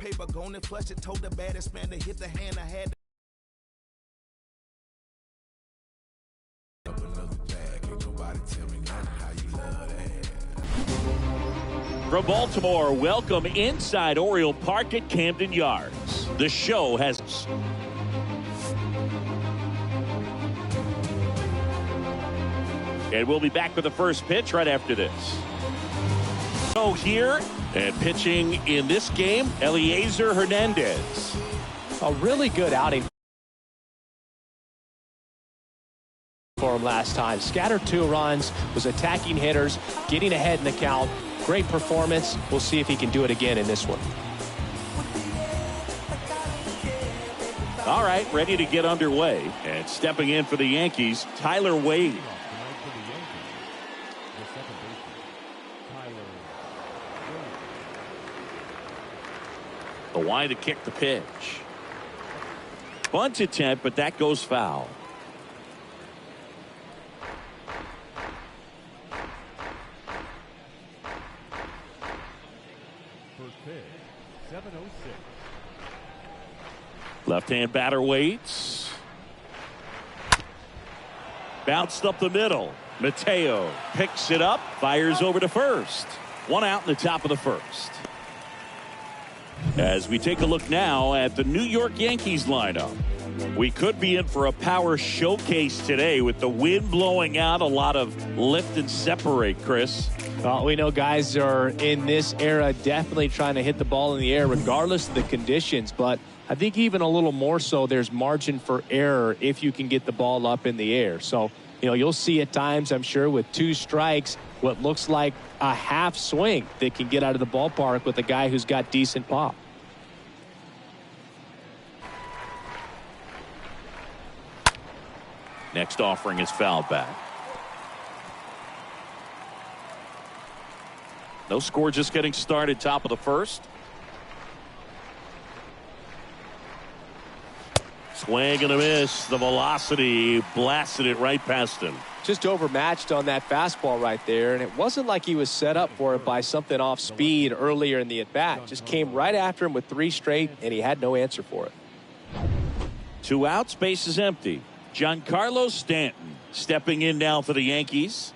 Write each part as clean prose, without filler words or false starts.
paper, gone and flush it. Told the baddest man to hit the hand. I had up another bag. Ain't nobody tell me nothing how you love that. From Baltimore, welcome inside Oriole Park at Camden Yards. The show has... And we'll be back with the first pitch right after this. So here, and pitching in this game, Eliezer Hernandez. A really good outing for him last time. Scattered 2 runs, was attacking hitters, getting ahead in the count. Great performance. We'll see if he can do it again in this one. All right, ready to get underway. And stepping in for the Yankees, Tyler Wade. The wide to kick the pitch. Bunt attempt, but that goes foul. First pitch, 7:06. Left-hand batter waits. Bounced up the middle. Mateo picks it up, fires over to first. 1 out in the top of the first. As we take a look now at the New York Yankees lineup. We could be in for a power showcase today with the wind blowing out, a lot of lift and separate, Chris. Well, we know guys are in this era definitely trying to hit the ball in the air regardless of the conditions, but I think even a little more so there's margin for error if you can get the ball up in the air. So, you know, you'll see at times, I'm sure, with 2 strikes, what looks like a half swing that can get out of the ballpark with a guy who's got decent pop. Next offering is fouled back. No score, just getting started, top of the first. Swing and a miss. The velocity blasted it right past him. Just overmatched on that fastball right there, and it wasn't like he was set up for it by something off speed earlier in the at-bat. Just came right after him with 3 straight, and he had no answer for it. 2 outs, base is empty. Giancarlo Stanton stepping in now for the Yankees.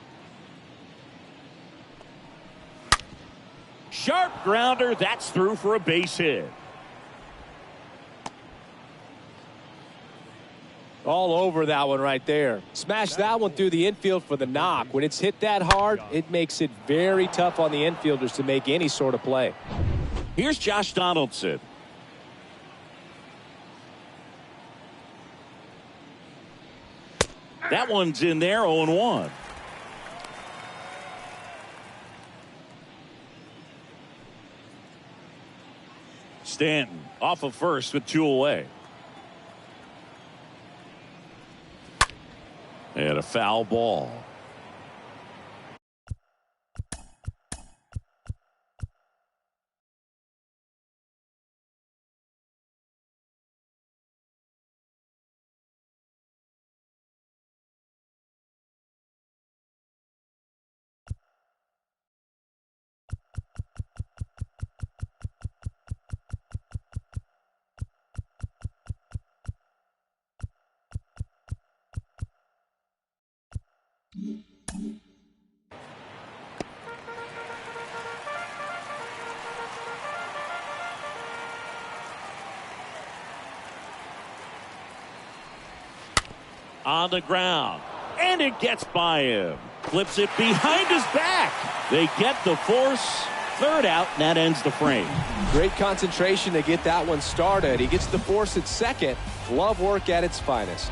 Sharp grounder, that's through for a base hit. All over that one right there. Smashed that one through the infield for the knock. When it's hit that hard, it makes it very tough on the infielders to make any sort of play. Here's Josh Donaldson. That one's in there, 0-1. Stanton off of first with 2 away. And a foul ball. On the ground, and it gets by him. Flips it behind his back. They get the force. 3rd out, and that ends the frame. Great concentration to get that one started. He gets the force at 2nd. Glove work at its finest.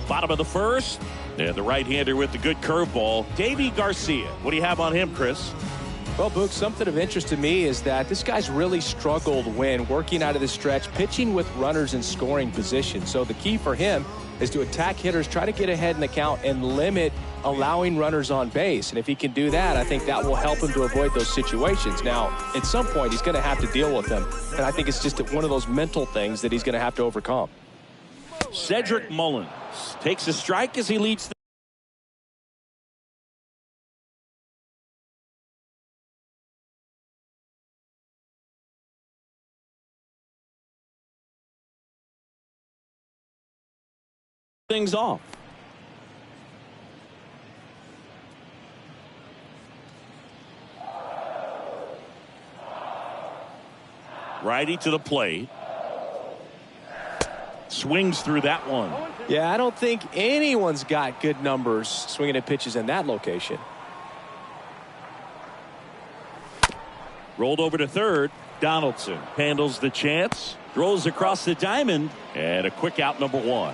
Bottom of the first, and the right-hander with the good curveball, Davy Garcia. What do you have on him, Chris? Well, Boog, something of interest to me is that this guy's really struggled when working out of the stretch, pitching with runners in scoring position. So the key for him is to attack hitters, try to get ahead in the count, and limit allowing runners on base. And if he can do that, I think that will help him to avoid those situations. Now, at some point, he's going to have to deal with them. And I think it's just one of those mental things that he's going to have to overcome. Cedric Mullins takes a strike as he leads things off. Righty to the plate. Swings through that one. Yeah, I don't think anyone's got good numbers swinging at pitches in that location. Rolled over to third. Donaldson handles the chance. Throws across the diamond. And a quick out, number one.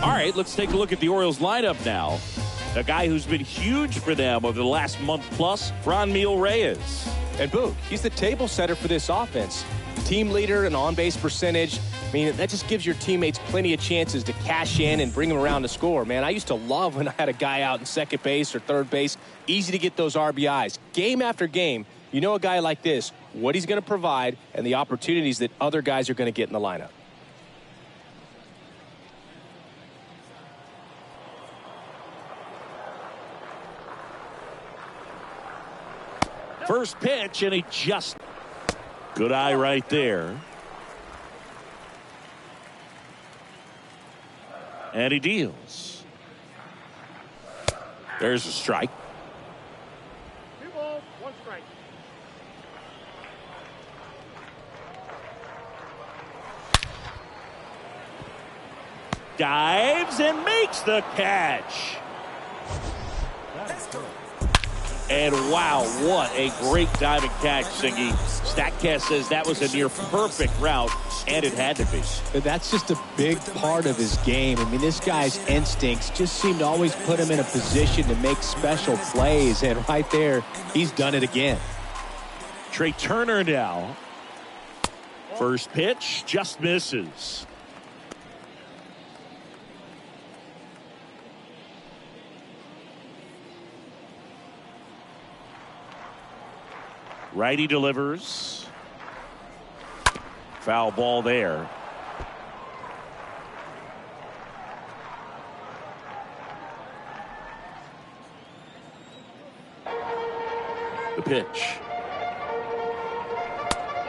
All right, let's take a look at the Orioles lineup now. A guy who's been huge for them over the last month plus, Franmil Reyes. And Boog, he's the table setter for this offense. Team leader and on-base percentage. I mean, that just gives your teammates plenty of chances to cash in and bring them around to score. Man, I used to love when I had a guy out in second base or third base. Easy to get those RBIs. Game after game, you know a guy like this, what he's going to provide and the opportunities that other guys are going to get in the lineup. First pitch, and he just... Good eye right there. And he deals. There's a strike. 2 balls, 1 strike. Dives and makes the catch. And wow, what a great diving catch, Singy. StatCast says that was a near perfect route, and it had to be. But that's just a big part of his game. I mean, this guy's instincts just seem to always put him in a position to make special plays. And right there, he's done it again. Trey Turner now. First pitch just misses. Righty delivers. Foul ball there. The pitch.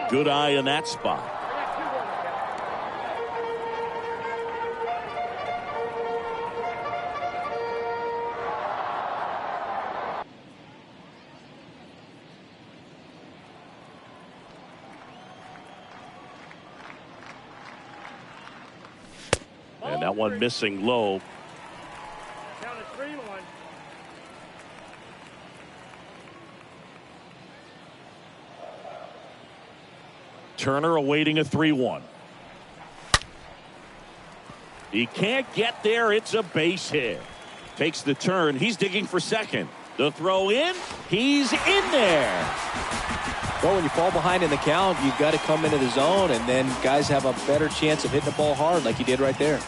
Good eye in that spot. And that one missing low. Count it 3-1. Turner awaiting a 3-1. He can't get there. It's a base hit. Takes the turn. He's digging for second. The throw in. He's in there. Well, when you fall behind in the count, you've got to come into the zone, and then guys have a better chance of hitting the ball hard like he did right there.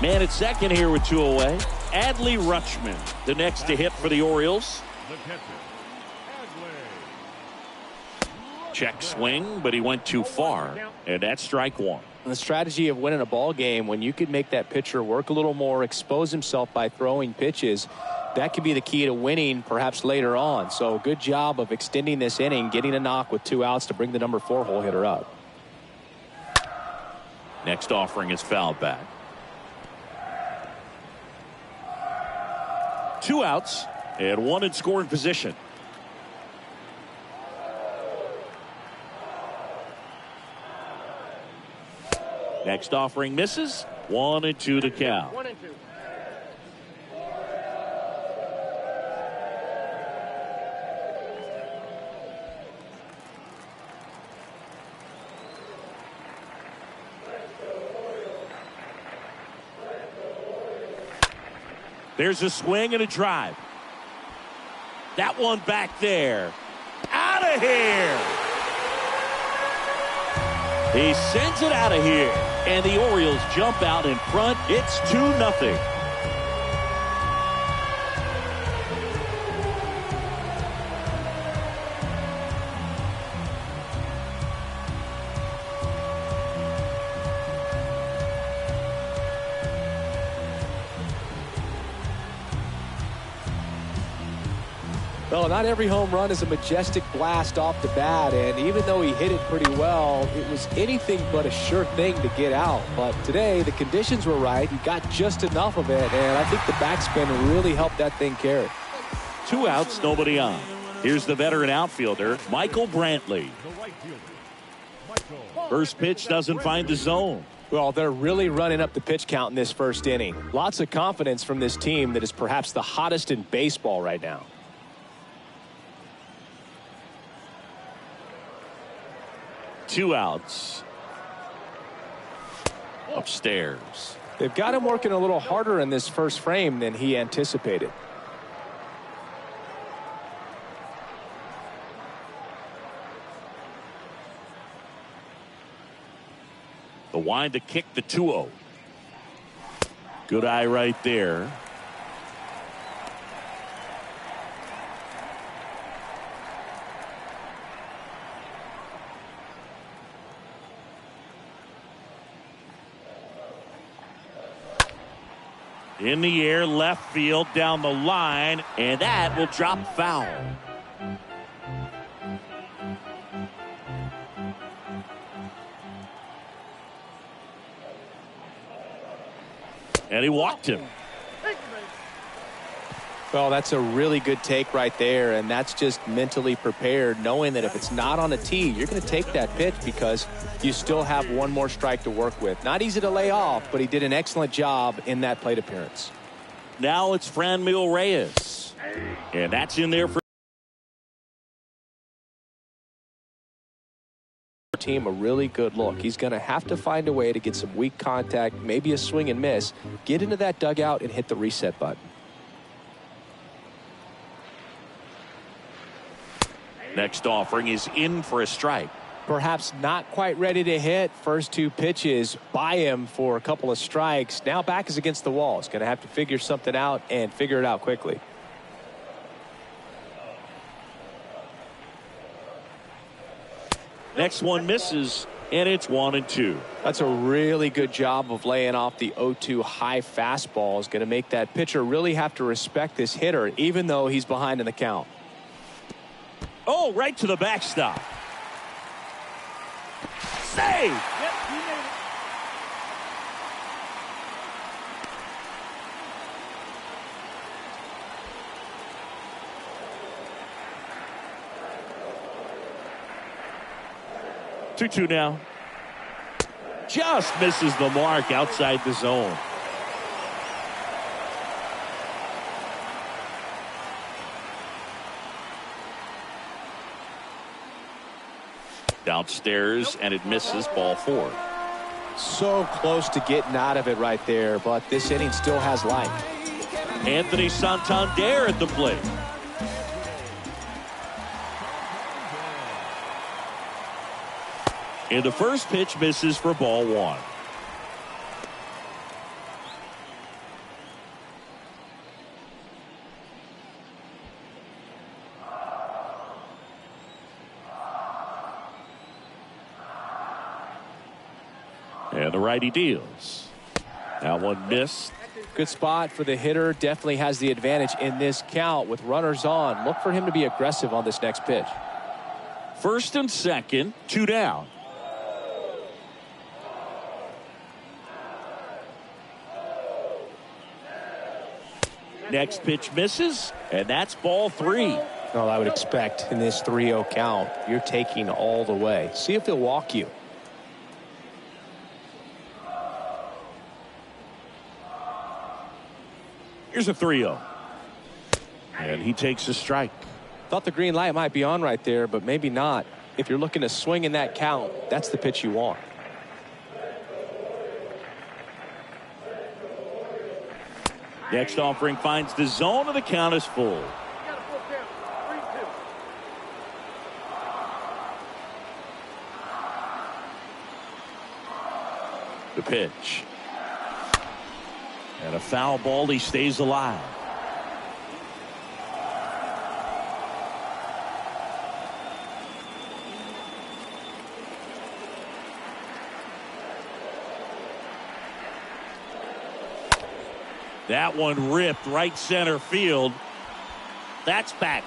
Man at second here with 2 away. Adley Rutschman, the next to hit for the Orioles. The catcher, Adley. Check swing, but he went too far, and that's strike one. The strategy of winning a ball game, when you could make that pitcher work a little more, expose himself by throwing pitches, that could be the key to winning perhaps later on. So good job of extending this inning, getting a knock with 2 outs to bring the number 4 hole hitter up. Next offering is fouled back. 2 outs and 1 in scoring position. Next offering misses. 1-2 to count. 1-2. There's a swing and a drive. That one back there. Out of here. He sends it out of here. And the Orioles jump out in front. It's 2-0. Well, not every home run is a majestic blast off the bat, and even though he hit it pretty well, it was anything but a sure thing to get out. But today, the conditions were right. He got just enough of it, and I think the backspin really helped that thing carry. 2 outs, nobody on. Here's the veteran outfielder, Michael Brantley. First pitch doesn't find the zone. Well, they're really running up the pitch count in this first inning. Lots of confidence from this team that is perhaps the hottest in baseball right now. Two outs. Upstairs. They've got him working a little harder in this first frame than he anticipated. The wind to kick the 2-0. Good eye right there. In the air, left field, down the line, and that will drop foul. And he walked him. Well, that's a really good take right there, and that's just mentally prepared, knowing that if it's not on a tee, you're going to take that pitch because you still have one more strike to work with. Not easy to lay off, but he did an excellent job in that plate appearance. Now it's Franmil Reyes, and that's in there for team a really good look. He's going to have to find a way to get some weak contact, maybe a swing and miss, get into that dugout and hit the reset button. Next offering is in for a strike. Perhaps not quite ready to hit. First two pitches by him for a couple of strikes. Now back is against the wall. He's going to have to figure something out and figure it out quickly. Next one misses, and it's 1-2. That's a really good job of laying off the 0-2 high fastball. Is going to make that pitcher really have to respect this hitter, even though he's behind in the count. Oh, right to the backstop. Save! Yep, he made it. Two now. Just misses the mark outside the zone. Downstairs, and it misses, ball 4. So close to getting out of it right there, but this inning still has life. Anthony Santander at the plate. And the first pitch misses for ball 1. And the righty deals. That one missed. Good spot for the hitter. Definitely has the advantage in this count with runners on. Look for him to be aggressive on this next pitch. First and second, 2 down. Next pitch misses, and that's ball 3. Well, I would expect in this 3-0 count, you're taking all the way. See if he'll walk you. Here's a 3-0. And he takes a strike. Thought the green light might be on right there, but maybe not. If you're looking to swing in that count, that's the pitch you want. Next offering finds the zone, and the count is full. You got a full count. 3-2. The pitch. And a foul ball. He stays alive. That one ripped right center field. That's back.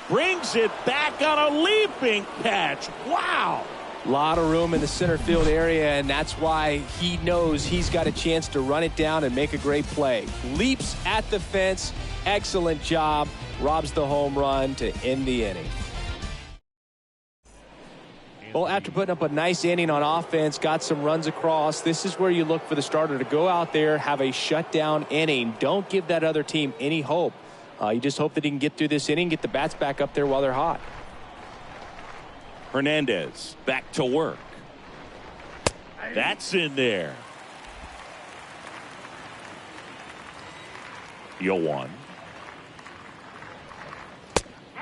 Brings it back on a leaping catch. Wow. A lot of room in the center field area, and that's why he knows he's got a chance to run it down and make a great play. Leaps at the fence. Excellent job. Robs the home run to end the inning. Well, after putting up a nice inning on offense, got some runs across, this is where you look for the starter to go out there, have a shutdown inning. Don't give that other team any hope. You just hope that he can get through this inning, get the bats back up there while they're hot. Hernandez back to work. That's in there. 0-1.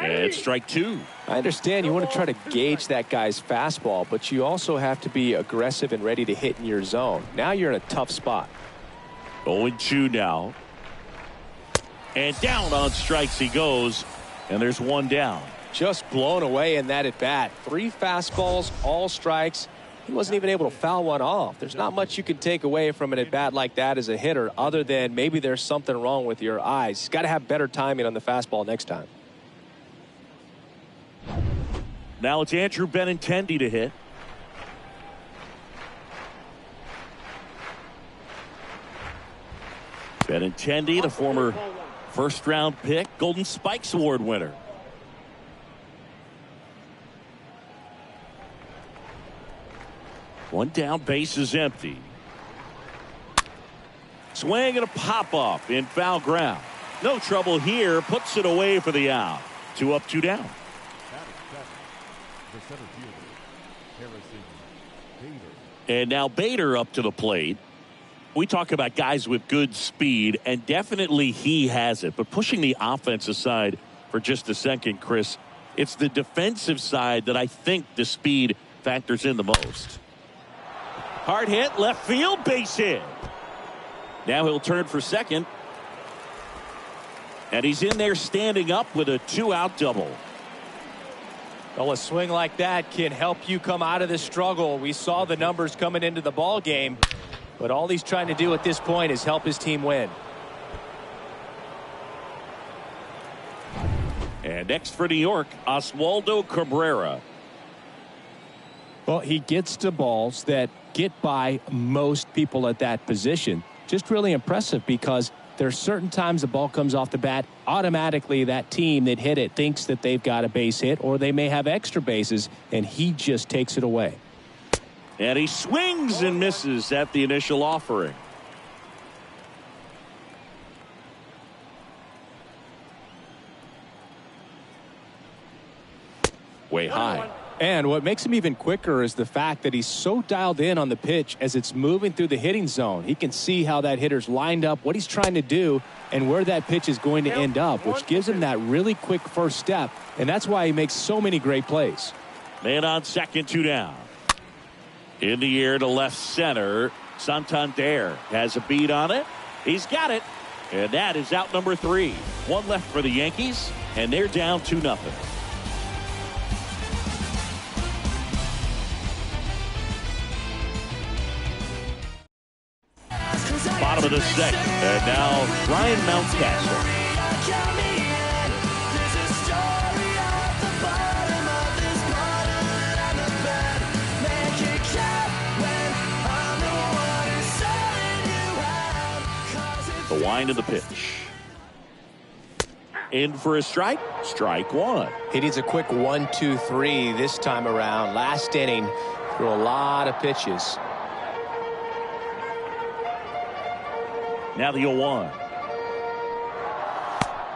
And strike two. I understand you want to try to gauge that guy's fastball, but you also have to be aggressive and ready to hit in your zone. Now you're in a tough spot. 0-2 now. And down on strikes he goes. And there's one down. Just blown away in that at bat. 3 fastballs, all strikes. He wasn't even able to foul one off. There's not much you can take away from an at bat like that as a hitter, other than maybe there's something wrong with your eyes. He's got to have better timing on the fastball next time. Now it's Andrew Benintendi to hit. Benintendi, the former first-round pick, Golden Spikes Award winner. One down, base is empty. Swing and a pop-up in foul ground. No trouble here, puts it away for the out. 2 up, 2 down. And now Bader up to the plate. We talk about guys with good speed, and definitely he has it. But pushing the offense aside for just a second, Chris, it's the defensive side that I think the speed factors in the most. Hard hit, left field, base hit. Now he'll turn for second. And he's in there standing up with a 2-out double. Well, a swing like that can help you come out of this struggle. We saw the numbers coming into the ball game, but all he's trying to do at this point is help his team win. And next for New York, Oswaldo Cabrera. Well, he gets to balls that get by most people at that position. Just really impressive because there's certain times the ball comes off the bat, automatically that team that hit it thinks that they've got a base hit, or they may have extra bases, and he just takes it away. And he swings and misses at the initial offering. Way high. And what makes him even quicker is the fact that he's so dialed in on the pitch as it's moving through the hitting zone. He can see how that hitter's lined up, what he's trying to do, and where that pitch is going to end up, which gives him that really quick first step, and that's why he makes so many great plays. Man on second, 2 down. In the air to left center. Santander has a beat on it. He's got it. And that is out number 3. 1 left for the Yankees, and they're down 2-0. Bottom of the second, and now Ryan Mountcastle. The wind of the pitch. In for a strike. Strike 1. He needs a quick 1-2-3 this time around. Last inning, threw a lot of pitches. Now the 0-1.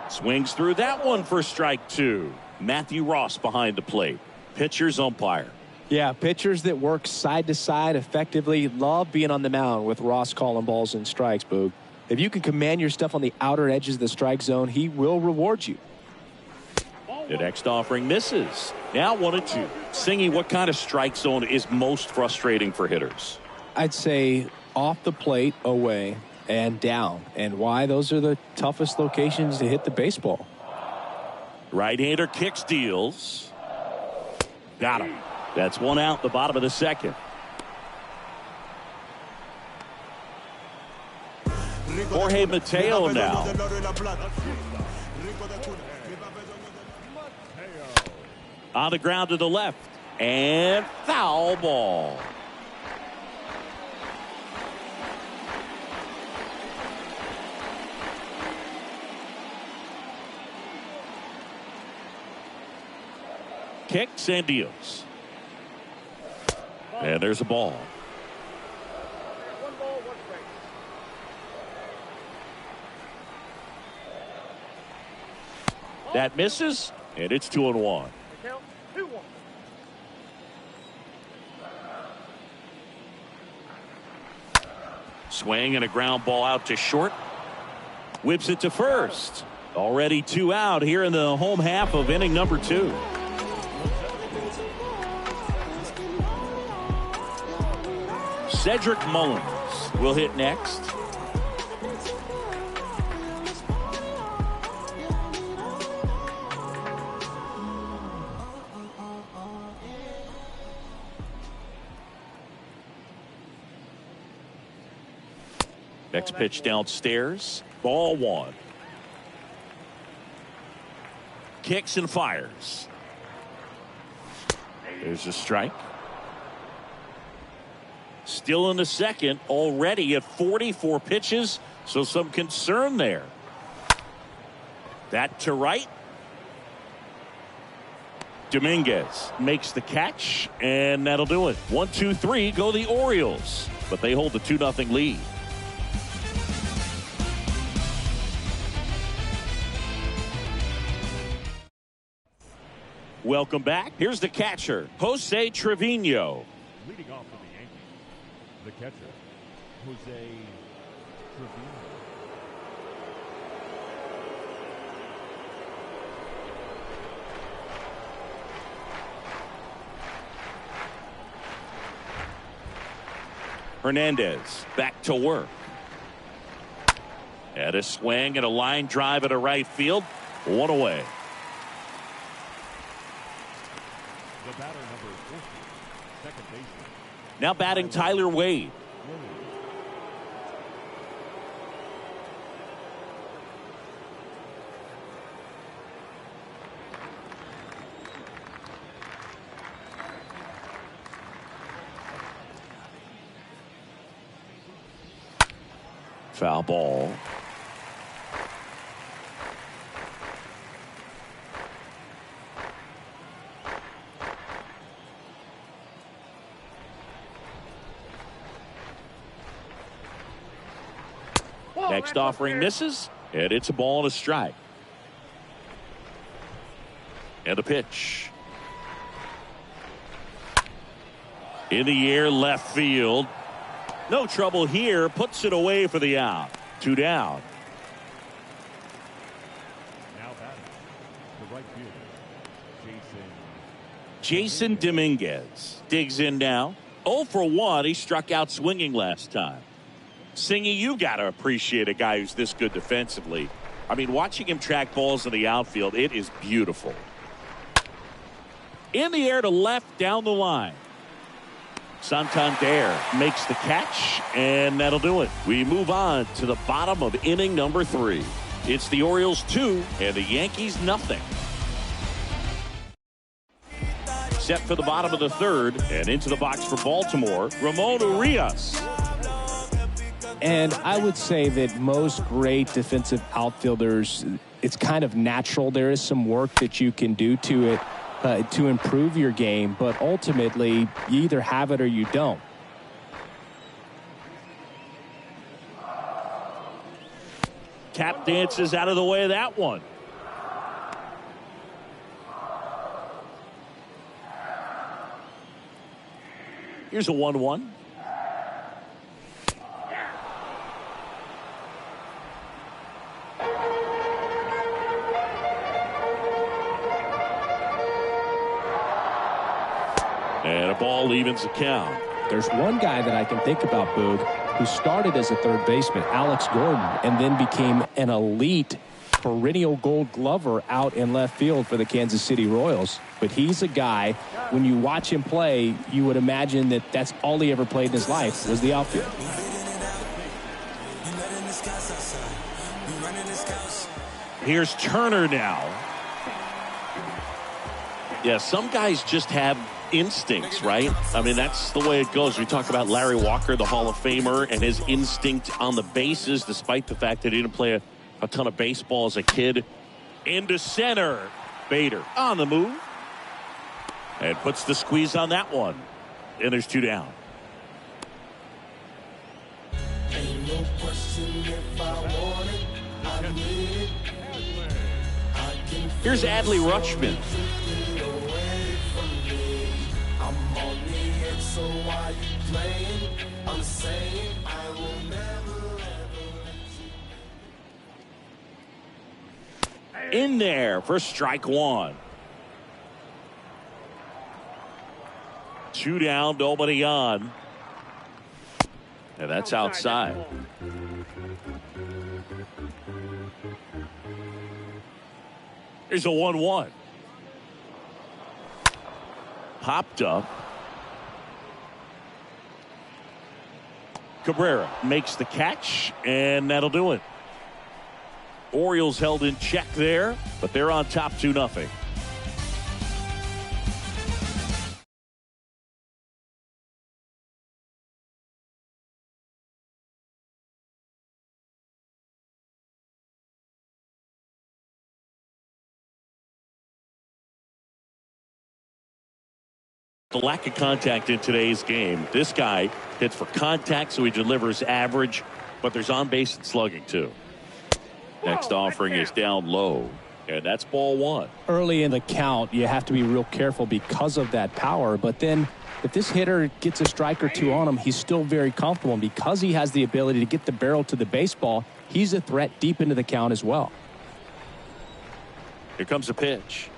Swings through that one for strike 2. Matthew Ross behind the plate. Pitcher's umpire. Yeah, pitchers that work side to side effectively love being on the mound with Ross calling balls and strikes, Boog. If you can command your stuff on the outer edges of the strike zone, he will reward you. The next offering misses. Now 1-2. Singy, what kind of strike zone is most frustrating for hitters? I'd say off the plate, away, and down. And why? Those are the toughest locations to hit the baseball. Right-hander kicks, deals. Got him. That's one out, the bottom of the second. Jorge Mateo now. On the ground to the left. And foul ball. Kicks and deals. And there's a ball. 1 ball, 1 strike. That misses, and it's 2-1. The count 2-1. Swing and a ground ball out to short. Whips it to first. Already 2 out here in the home half of inning number 2. Cedric Mullins will hit next. Next pitch downstairs. Ball 1. Kicks and fires. There's a strike. Still in the second, already at 44 pitches, so some concern there. That to right. Dominguez makes the catch, and that'll do it. 1-2-3 go the Orioles, but they hold the 2-0 lead. Welcome back. Here's the catcher, Jose Trevino. Leading off for the Yankees, the catcher, Jose Trevino. Hernandez back to work. And a swing and a line drive at a right field. 1 away. The batter number 40, second baseman. Now batting Tyler Wade. Foul ball. Next offering misses, and it's a ball and a strike. And a pitch. In the air, left field. No trouble here, puts it away for the out. 2 down. Now batting, the right fielder, Jason Dominguez digs in now. 0 for 1. He struck out swinging last time. Singy, you got to appreciate a guy who's this good defensively. I mean, watching him track balls in the outfield, it is beautiful. In the air to left, down the line. Santander makes the catch, and that'll do it. We move on to the bottom of inning number 3. It's the Orioles 2 and the Yankees nothing. Set for the bottom of the 3rd, and into the box for Baltimore, Ramon Urias. And I would say that most great defensive outfielders, it's kind of natural. There is some work that you can do to it to improve your game, but ultimately you either have it or you don't. Tap dances out of the way of that one. Here's a 1-1. ball evens the count. There's one guy that I can think about, Boog, who started as a third baseman, Alex Gordon, and then became an elite perennial Gold Glover out in left field for the Kansas City Royals. But he's a guy, when you watch him play, you would imagine that that's all he ever played in his life was the outfield. Here's Turner now. Yeah, some guys just have instincts, right? I mean, that's the way it goes. We talk about Larry Walker, the Hall of Famer, and his instinct on the bases, despite the fact that he didn't play a ton of baseball as a kid. Into center. Bader on the move. And puts the squeeze on that one. And there's 2 down. Ain't no question if I want it, I need it. Here's Adley Rutschman. I'm on the edge, so why you playing? I'm saying I will never ever let you. In there for strike 1. 2 down, nobody on. And that's outside. Here's a 1-1. Popped up. Cabrera makes the catch, and that'll do it. Orioles held in check there, but they're on top 2-0. The lack of contact in today's game. This guy hits for contact, so he delivers average, but there's on base and slugging too. Next offering is down low, and that's ball 1. Early in the count, you have to be real careful because of that power, but then if this hitter gets a strike or 2 on him, he's still very comfortable, and because he has the ability to get the barrel to the baseball, he's a threat deep into the count as well. Here comes a pitch.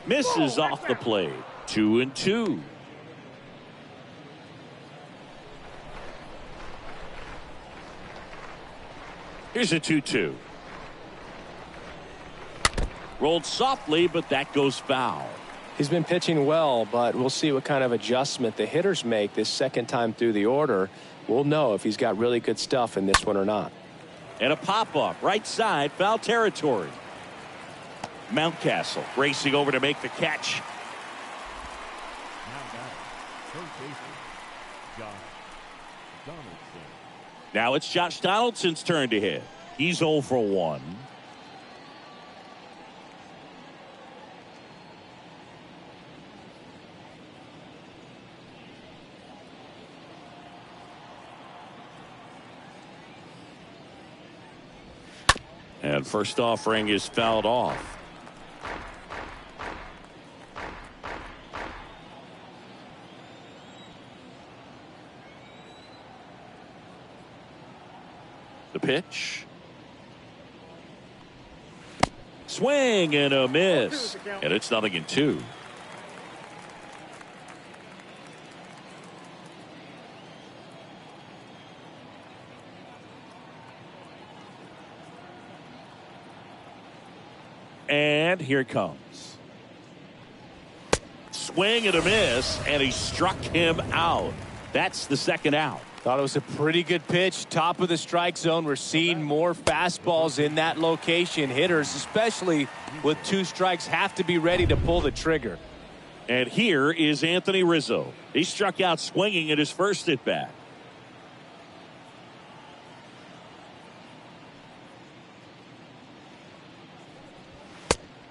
Misses off the plate. 2-2. Here's a 2-2. Rolled softly, but that goes foul. He's been pitching well, but we'll see what kind of adjustment the hitters make this second time through the order. We'll know if he's got really good stuff in this one or not. And a pop-up, right side, foul territory. Mountcastle racing over to make the catch. Now it's Josh Donaldson's turn to hit. He's 0 for 1. And first offering is fouled off. The pitch. Swing and a miss. And it's 0-2. And here it comes. Swing and a miss, and he struck him out. That's the second out. Thought it was a pretty good pitch. Top of the strike zone. We're seeing more fastballs in that location. Hitters, especially with 2 strikes, have to be ready to pull the trigger. And here is Anthony Rizzo. He struck out swinging at his first at bat.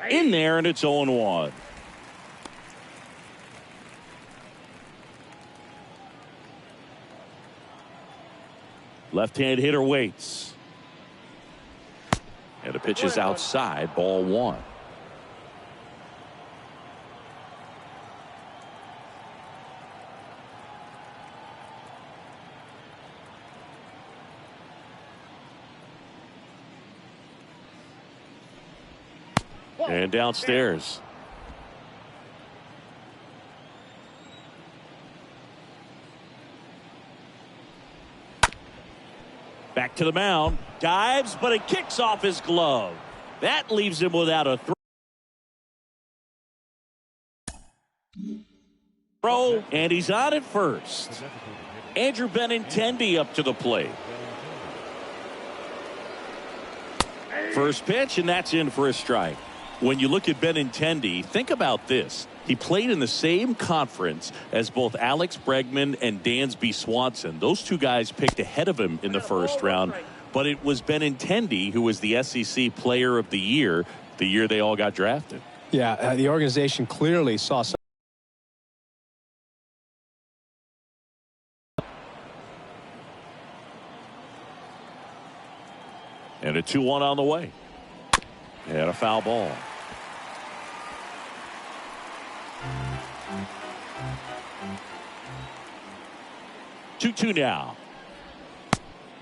In there, and it's 0-1. Left-hand hitter waits. And the pitch is outside, ball 1. And downstairs. Back to the mound. Dives, but it kicks off his glove. That leaves him without a throw. And he's on at first. Andrew Benintendi up to the plate. First pitch, and that's in for a strike. When you look at Benintendi, think about this. He played in the same conference as both Alex Bregman and Dansby Swanson. Those two guys picked ahead of him in the first round, but it was Benintendi who was the SEC Player of the Year the year they all got drafted. Yeah, the organization clearly saw some. And a 2-1 on the way. And a foul ball. Two now.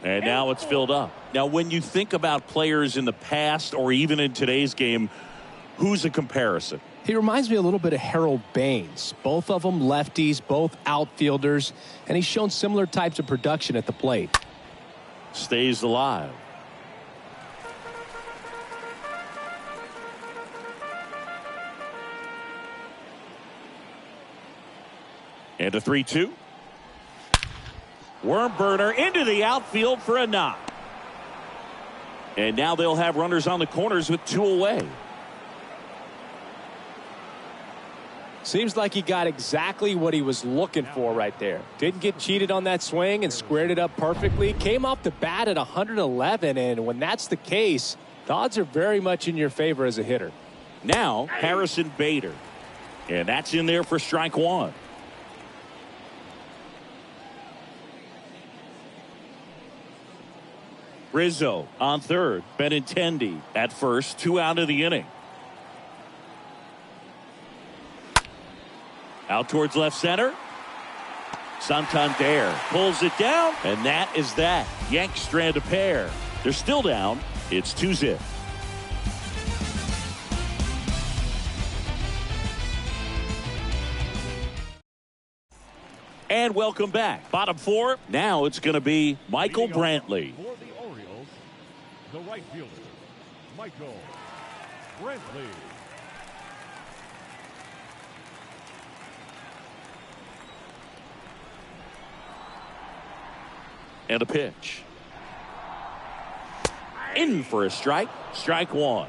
And now it's filled up. Now, when you think about players in the past or even in today's game, who's a comparison? He reminds me a little bit of Harold Baines. Both of them lefties, both outfielders, and he's shown similar types of production at the plate. Stays alive. And a 3-2. Worm burner into the outfield for a knock. And now they'll have runners on the corners with 2 away. Seems like he got exactly what he was looking for right there. Didn't get cheated on that swing and squared it up perfectly. Came off the bat at 111, and when that's the case, the odds are very much in your favor as a hitter. Now, Harrison Bader. And that's in there for strike one. Rizzo on third. Benintendi at first. 2 out of the inning. Out towards left center. Santander pulls it down, and that is that. Yanks strand a pair. They're still down. It's 2-0. And welcome back. Bottom 4. Now it's going to be Michael Brantley. For the Orioles, the right fielder, Michael Brantley. And a pitch. In for a strike. Strike one.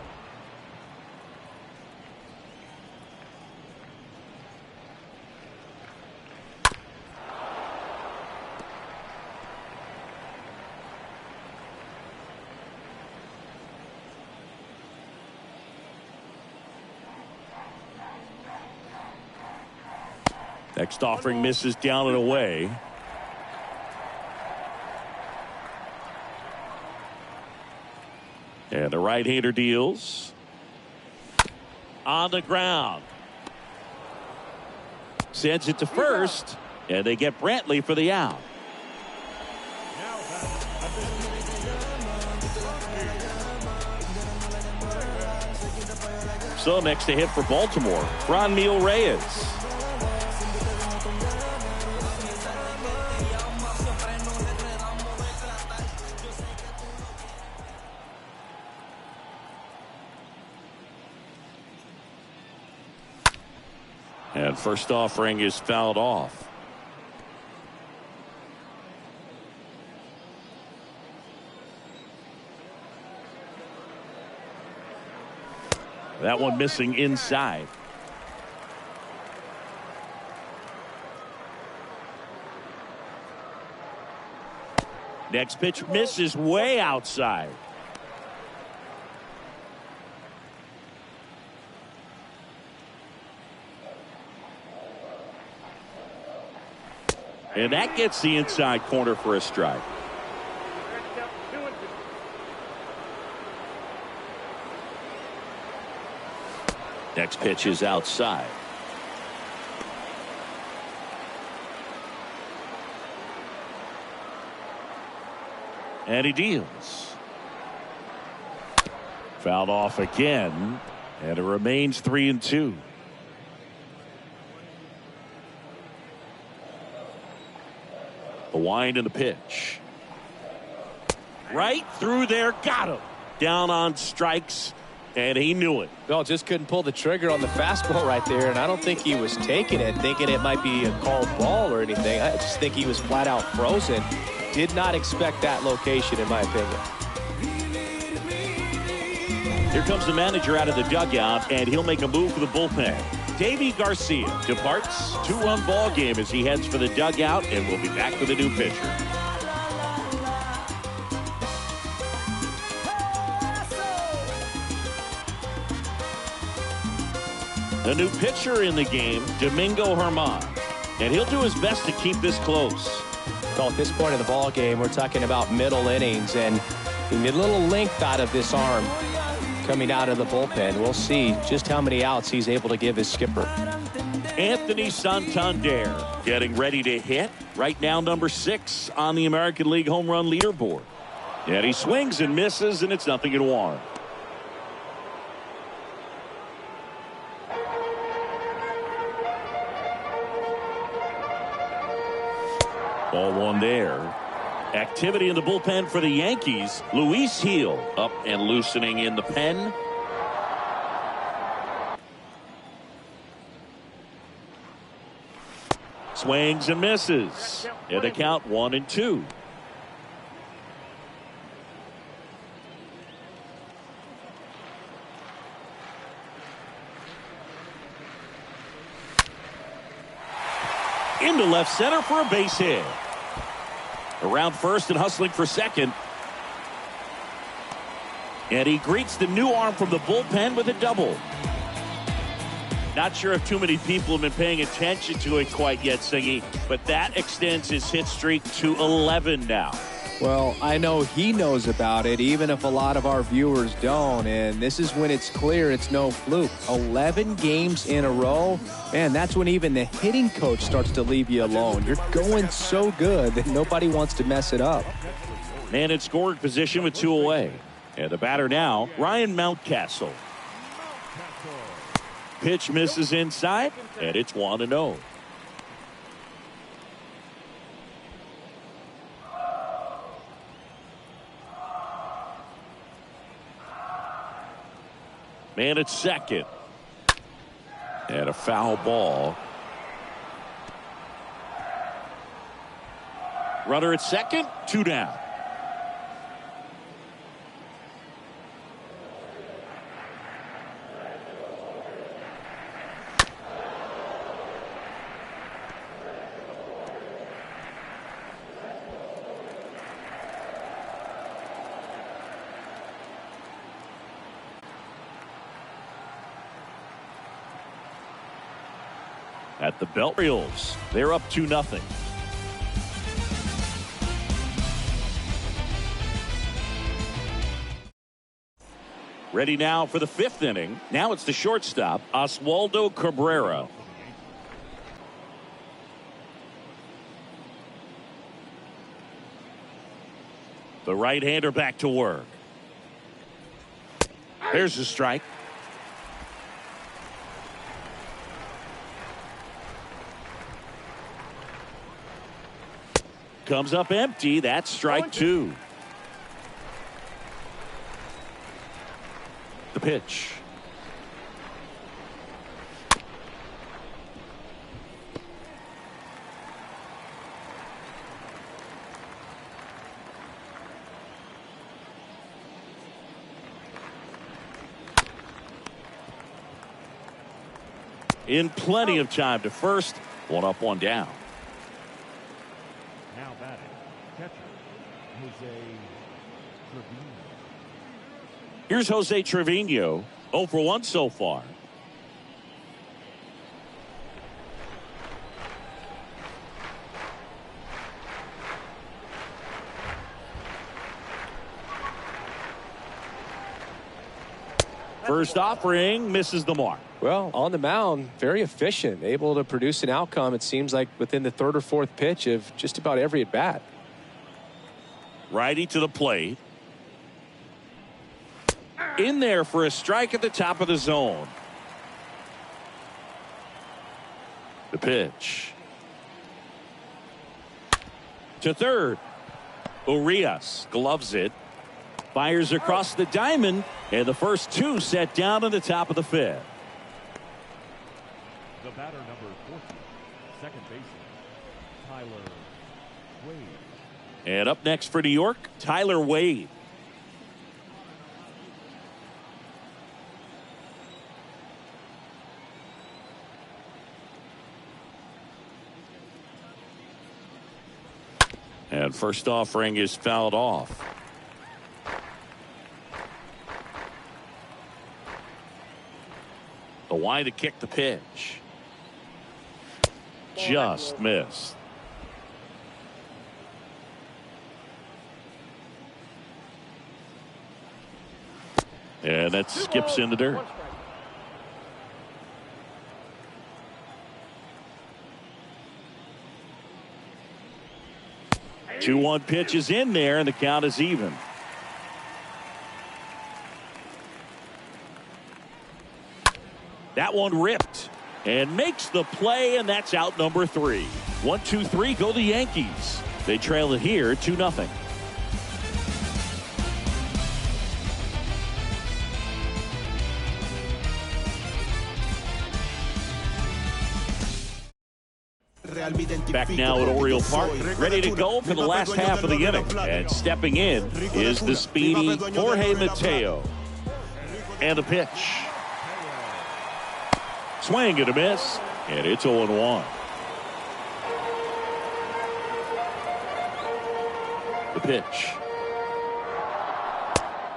Next offering misses down and away. And the right-hander deals. On the ground. Sends it to first. And they get Brantley for the out. So next to hit for Baltimore, Franmil Reyes. And first offering is fouled off. That one missing inside. Next pitch misses way outside. And that gets the inside corner for a strike. Next pitch is outside. And he deals. Fouled off again. And it remains 3-2. The wind and the pitch. Right through there. Got him. Down on strikes. And he knew it. Well, just couldn't pull the trigger on the fastball right there. And I don't think he was taking it, thinking it might be a called ball or anything. I just think he was flat out frozen. Did not expect that location, in my opinion. Here comes the manager out of the dugout, and he'll make a move for the bullpen. Davy Garcia departs. 2-run ball game as he heads for the dugout, and we'll be back with a new pitcher. The new pitcher in the game, Domingo Germán, and he'll do his best to keep this close. Well, at this point of the ball game, we're talking about middle innings, and we need a little length out of this arm coming out of the bullpen. We'll see just how many outs he's able to give his skipper. Anthony Santander getting ready to hit. Right now, number 6 on the American League home run leaderboard. And he swings and misses, and it's 0-1. Ball one there. Activity in the bullpen for the Yankees. Luis Gil up and loosening in the pen. Swings and misses. And the count 1-2. Into left center for a base hit. Around first and hustling for second. And he greets the new arm from the bullpen with a double. Not sure if too many people have been paying attention to it quite yet, Singy, but that extends his hit streak to 11 now. Well, I know he knows about it, even if a lot of our viewers don't. And this is when it's clear it's no fluke. 11 games in a row. Man, that's when even the hitting coach starts to leave you alone. You're going so good that nobody wants to mess it up. Man in scoring position with 2 away. And the batter now, Ryan Mountcastle. Pitch misses inside, and it's 1-0. Man at second. And a foul ball. Runner at second, 2 down. At the belt, Orioles, they're up 2-0. Ready now for the 5th inning. Now it's the shortstop, Oswaldo Cabrera. The right-hander back to work. There's the strike. Comes up empty. That's strike 2. The pitch. In plenty of time to first. 1 up, 1 down. Now batting, catcher, Jose Trevino. Here's Jose Trevino. 0 for 1 so far. First offering misses the mark. Well, on the mound, very efficient, able to produce an outcome, it seems like, within the 3rd or 4th pitch of just about every at bat. Righty to the plate. In there for a strike at the top of the zone. The pitch. To third. Urias gloves it. Fires across the diamond. And the first two set down in the top of the fifth. The batter number 14, second baseman, Tyler Wade. And up next for New York, Tyler Wade. And first offering is fouled off. The wide to kick the pitch. Just missed. And that skips in the dirt. 2-1 pitch is in there, and the count is even. That one ripped and makes the play, and that's out number 3. 1, 2, 3 go the Yankees. They trail it here 2-0. Back now at Oriole Park, ready to go for the last half of the inning. And stepping in is the speedy Jorge Mateo. And the pitch. Swing and a miss. And it's 0-1. The pitch.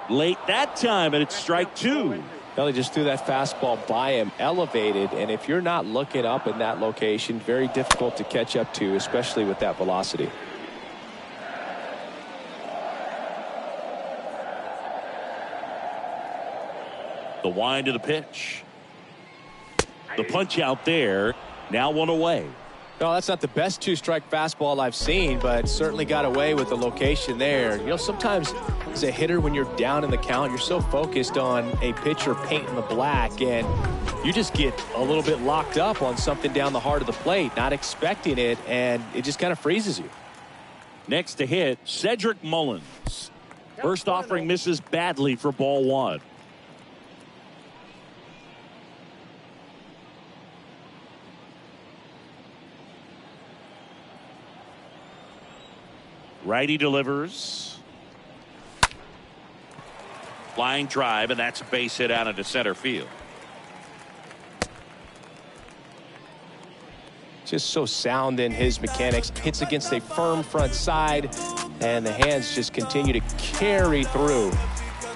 Late that time, and it's strike 2. Well, he just threw that fastball by him, elevated, and if you're not looking up in that location, very difficult to catch up to, especially with that velocity. The wind of the pitch. The punch out there. Now 1 away. No, that's not the best 2-strike fastball I've seen, but certainly got away with the location there. You know, sometimes as a hitter, when you're down in the count, you're so focused on a pitcher painting the black, and you just get a little bit locked up on something down the heart of the plate, not expecting it, and it just kind of freezes you. Next to hit, Cedric Mullins. First offering misses badly for ball 1. Righty delivers. Line drive, and that's a base hit out into center field. Just so sound in his mechanics. Hits against a firm front side, and the hands just continue to carry through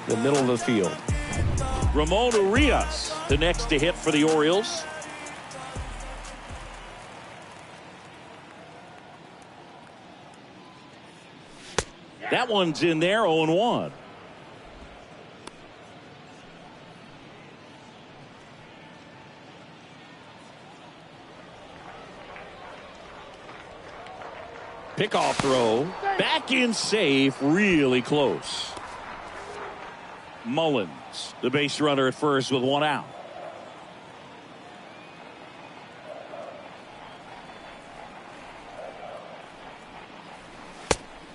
the middle of the field. Ramon Urias, the next to hit for the Orioles. That one's in there, 0-1. Pickoff throw. Back in safe. Really close. Mullins, the base runner at first with 1 out.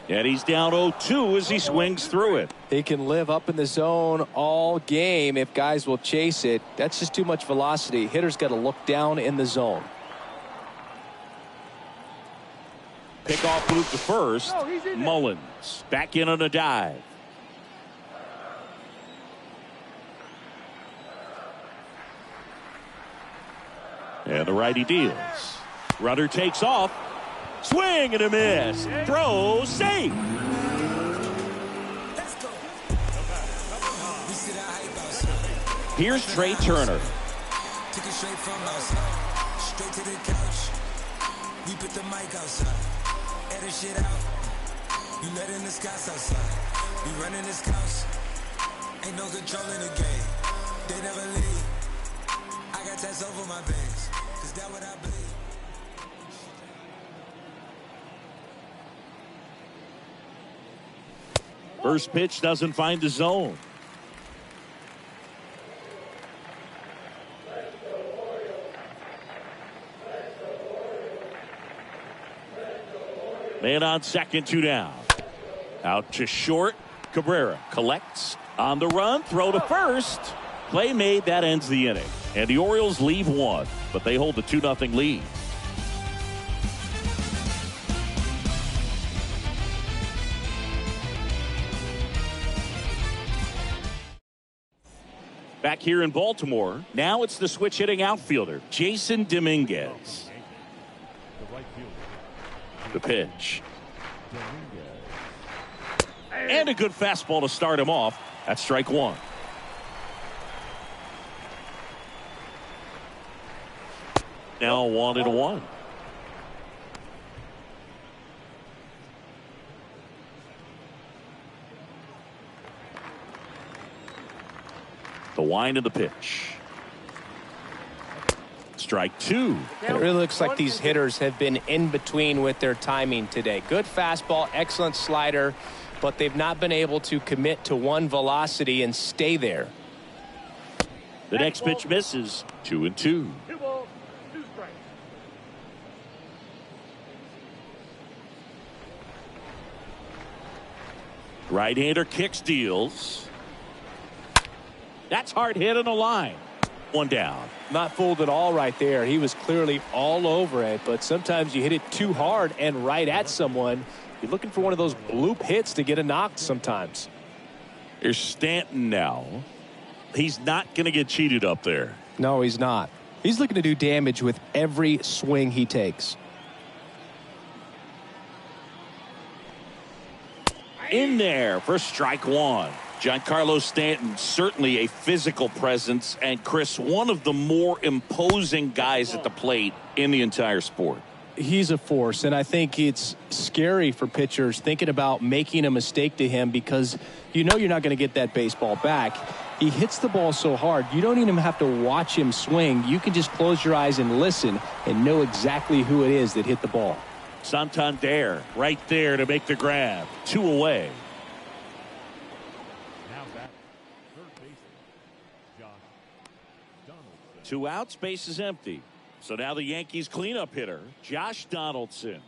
And he's down 0-2 as he swings through it. He can live up in the zone all game if guys will chase it. That's just too much velocity. Hitter's got to look down in the zone. Pickoff move to first. Mullins back in on a dive. And the righty deals. Runner takes off. Swing and a miss. Throw safe. Here's Trey Turner. Took it straight from outside, straight to the couch. We put the mic outside, edit shit out. You letting the scouts outside. We running this house. Ain't no control in the game. They never leave. I got tats over my veins, cause that's what I believe. First pitch doesn't find the zone. Man on second, 2 down. Out to short. Cabrera collects on the run. Throw to first. Play made. That ends the inning. And the Orioles leave one, but they hold the 2-0 lead. Back here in Baltimore, now it's the switch hitting outfielder, Jason Dominguez. The right fielder. The pitch. Dominguez. And a good fastball to start him off. That's strike one. Now 1-1. The wind of the pitch. Strike two. It really looks like these hitters have been in between with their timing today. Good fastball, excellent slider, but they've not been able to commit to one velocity and stay there. The next pitch misses. 2-2. 2 balls, 2 strikes. Right-hander kicks, deals. That's hard hit on the line. 1 down. Not fooled at all right there. He was clearly all over it, but sometimes you hit it too hard and right at someone. You're looking for one of those bloop hits to get a knock sometimes. Here's Stanton now. He's not going to get cheated up there. No, he's not. He's looking to do damage with every swing he takes. In there for strike one. Giancarlo Stanton, certainly a physical presence, and Chris, one of the more imposing guys at the plate in the entire sport. He's a force, and I think it's scary for pitchers thinking about making a mistake to him because you know you're not going to get that baseball back. He hits the ball so hard, you don't even have to watch him swing. You can just close your eyes and listen and know exactly who it is that hit the ball. Santander right there to make the grab. 2 away. Now back. Third baseman. Josh Donaldson. 2 outs, base is empty. So now the Yankees cleanup hitter, Josh Donaldson.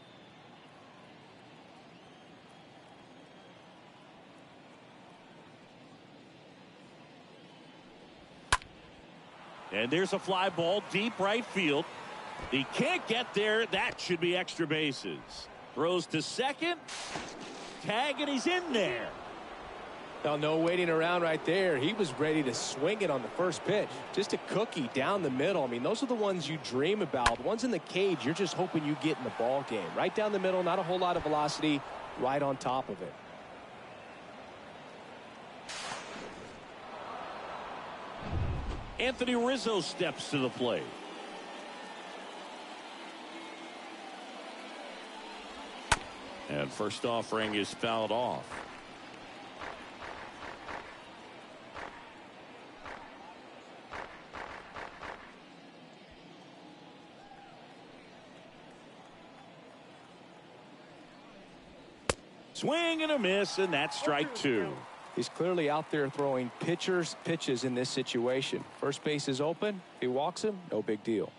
And there's a fly ball deep right field. He can't get there. That should be extra bases. Throws to second. Tag, and he's in there. Now, no waiting around right there. He was ready to swing it on the first pitch. Just a cookie down the middle. I mean, those are the ones you dream about. The ones in the cage, you're just hoping you get in the ball game. Right down the middle, not a whole lot of velocity, right on top of it. Anthony Rizzo steps to the plate. And first offering is fouled off. Swing and a miss, and that's strike two. He's clearly out there throwing pitches in this situation. First base is open. If he walks him, no big deal.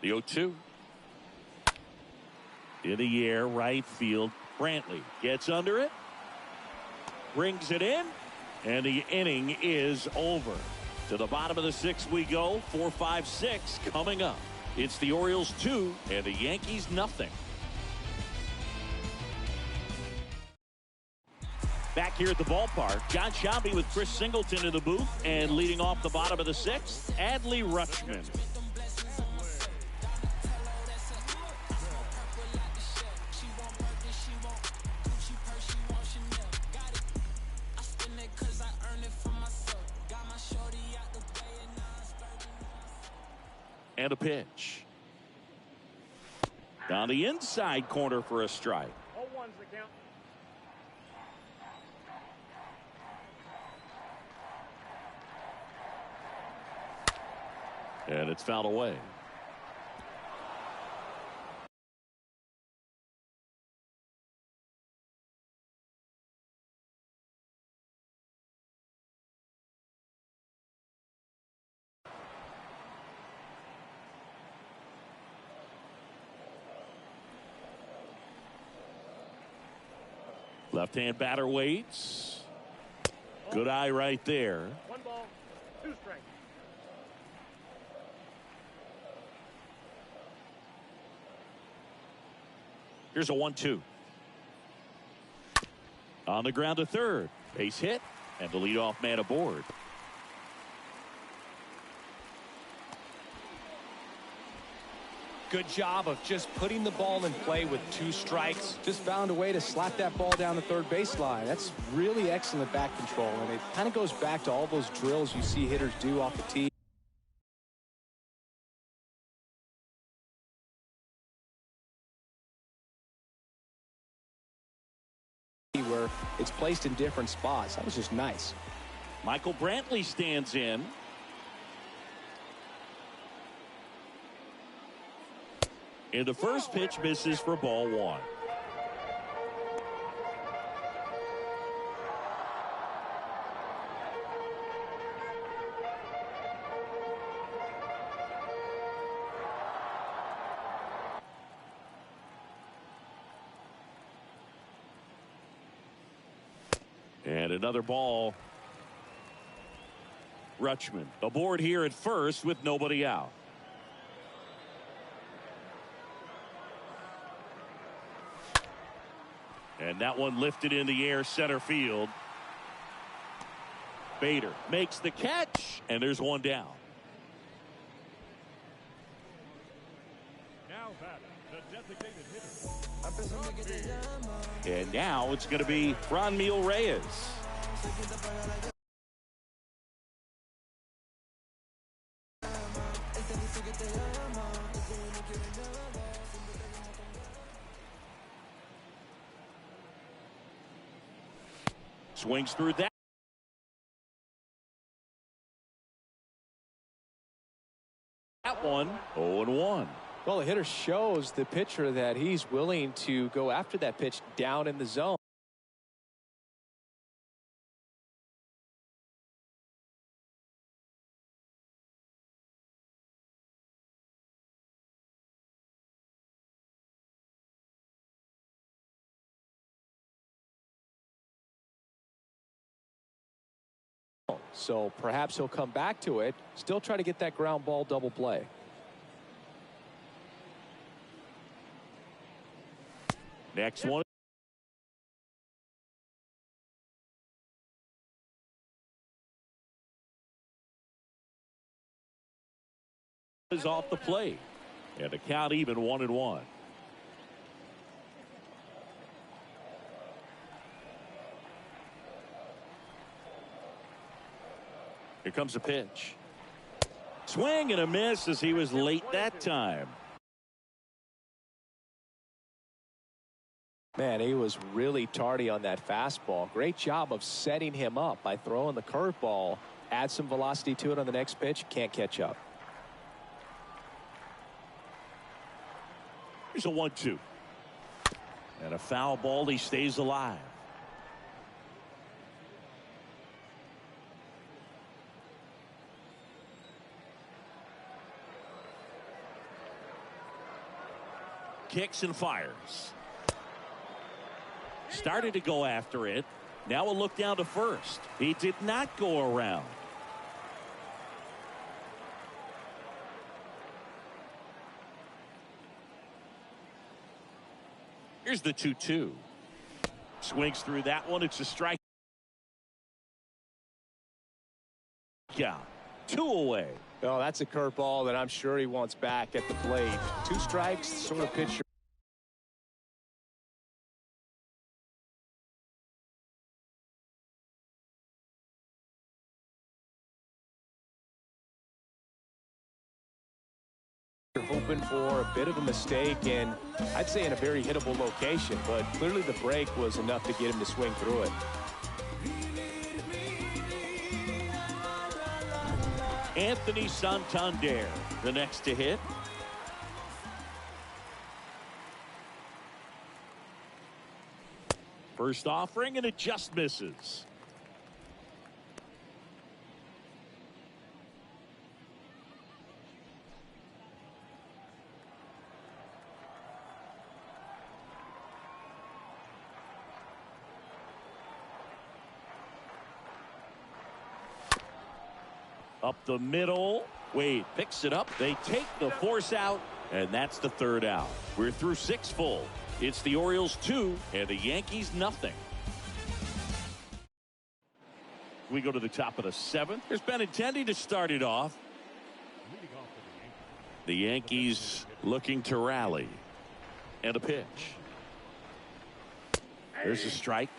The 0-2. In the air, right field. Brantley gets under it. Brings it in. And the inning is over. To the bottom of the 6th we go. 4-5-6 coming up. It's the Orioles 2 and the Yankees nothing. Back here at the ballpark, John Sciambi with Chris Singleton in the booth, and leading off the bottom of the 6th, Adley Rutschman. And a pitch. Down the inside corner for a strike. 0-1's the count. And it's fouled away. Left-hand batter waits. Good eye right there. 1 ball, 2 strikes. Here's a 1-2. On the ground to third. Base hit, and the leadoff man aboard. Good job of just putting the ball in play with 2 strikes. Just found a way to slap that ball down the third baseline. That's really excellent back control, and it kind of goes back to all those drills you see hitters do off the tee. Where it's placed in different spots. That was just nice. Michael Brantley stands in. And the first pitch misses for ball 1. And another ball. Rutschman aboard here at first with nobody out. And that one lifted in the air center field. Bader makes the catch, and there's one down. Now batting, the designated hitter. And now it's going to be Franmil Reyes. Swings through that. That one, 0-1. Well, the hitter shows the pitcher that he's willing to go after that pitch down in the zone. So perhaps he'll come back to it, still try to get that ground ball double play. Next one. Is off the plate. And the count even 1-1. Here comes a pitch. Swing and a miss as he was late that time. Man, he was really tardy on that fastball. Great job of setting him up by throwing the curveball. Add some velocity to it on the next pitch. Can't catch up. Here's a 1-2. And a foul ball. He stays alive. Kicks and fires. Started to go after it. Now a look down to first. He did not go around. Here's the 2-2. Swings through that one. It's a strike. Count. 2 away. Oh, that's a curveball that I'm sure he wants back at the plate. 2 strikes, sort of pitcher. Hoping for a bit of a mistake, and I'd say in a very hittable location, but clearly the break was enough to get him to swing through it. Anthony Santander, the next to hit. First offering, and it just misses. Up the middle. Wade picks it up. They take the force out, and that's the third out. We're through 6 full. It's the Orioles 2 and the Yankees nothing. We go to the top of the 7th. There's Benintendi to start it off. Leading off for The Yankees looking to rally. And a pitch. There's a strike.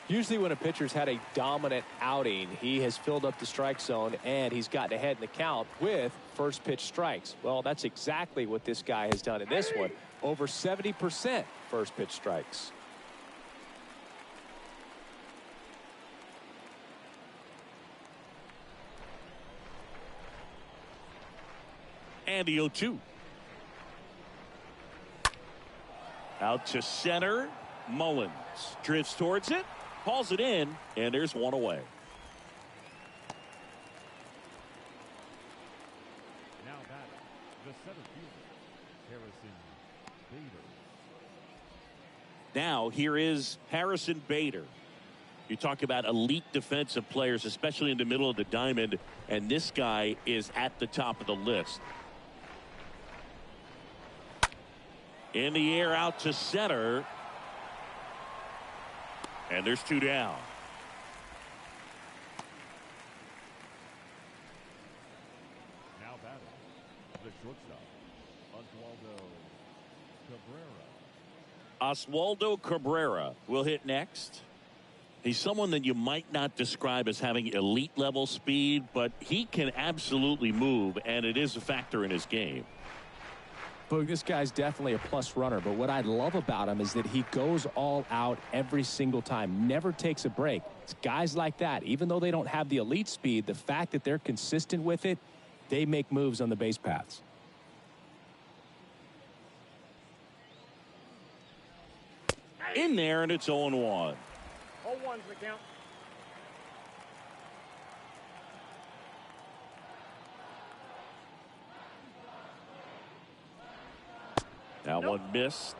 Usually when a pitcher's had a dominant outing, he has filled up the strike zone and he's gotten ahead in the count with first pitch strikes. Well, that's exactly what this guy has done in this one. Over 70% first pitch strikes. And the 0-2. Out to center. Mullins drifts towards it. Calls it in, and there's one away. Now batting, the center fielder, Harrison Bader. Now here is Harrison Bader. You talk about elite defensive players, especially in the middle of the diamond, and this guy is at the top of the list. In the air out to center. And there's 2 down. Now batting, the shortstop, Oswaldo Cabrera will hit next. He's someone that you might not describe as having elite level speed, but he can absolutely move, and it is a factor in his game. Boog, this guy's definitely a plus runner, but what I love about him is that he goes all out every single time, never takes a break. It's guys like that, even though they don't have the elite speed, the fact that they're consistent with it, they make moves on the base paths. In there, and it's 0-1. 0-1's the count. That one missed.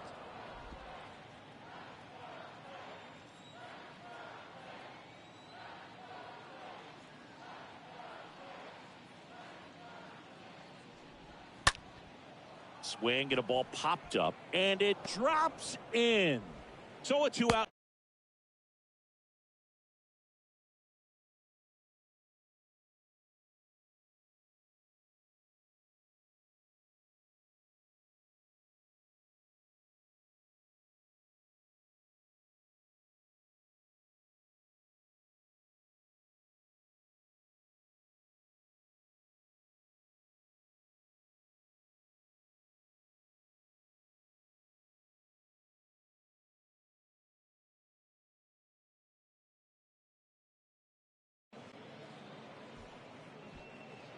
Swing and a ball popped up, and it drops in. So a 2 out.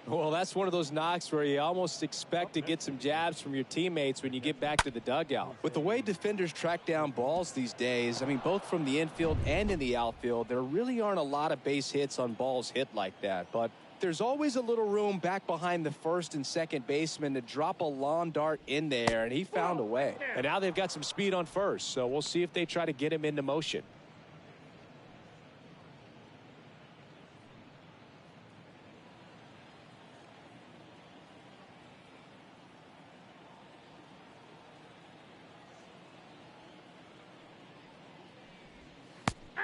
Well, that's one of those knocks where you almost expect to get some jabs from your teammates when you get back to the dugout. With the way defenders track down balls these days, I mean, both from the infield and in the outfield, there really aren't a lot of base hits on balls hit like that. But there's always a little room back behind the first and second baseman to drop a lawn dart in there, and he found a way. And now they've got some speed on first, so we'll see if they try to get him into motion.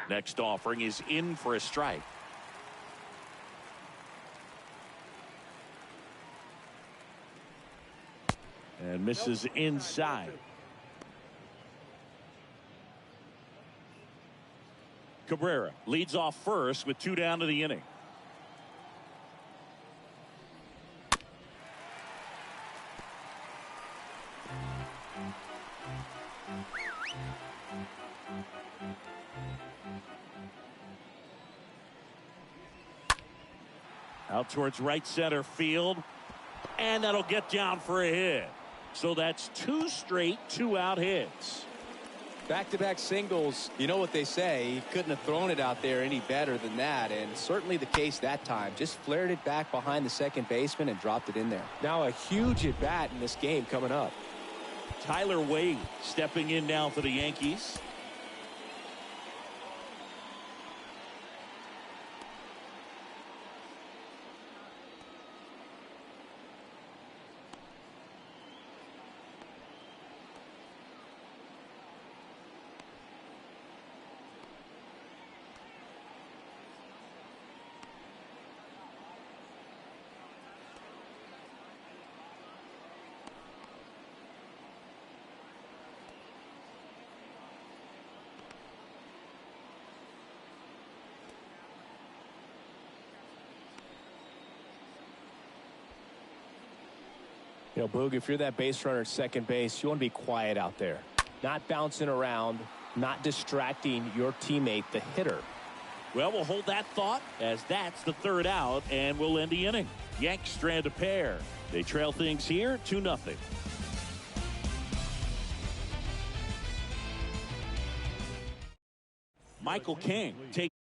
Next offering is in for a strike. And misses inside. Cabrera leads off first with 2 down to the inning. Out towards right center field, and that'll get down for a hit. So that's 2 straight 2-out hits. Back-to-back singles, you know what they say, he couldn't have thrown it out there any better than that, and certainly the case that time. Just flared it back behind the second baseman and dropped it in there. Now a huge at-bat in this game coming up. Tyler Wade stepping in now for the Yankees. You know, Boog, if you're that base runner at second base, you want to be quiet out there. Not bouncing around, not distracting your teammate, the hitter. Well, we'll hold that thought as that's the third out, and we'll end the inning. Yanks strand a pair. They trail things here 2-0. Michael King takes.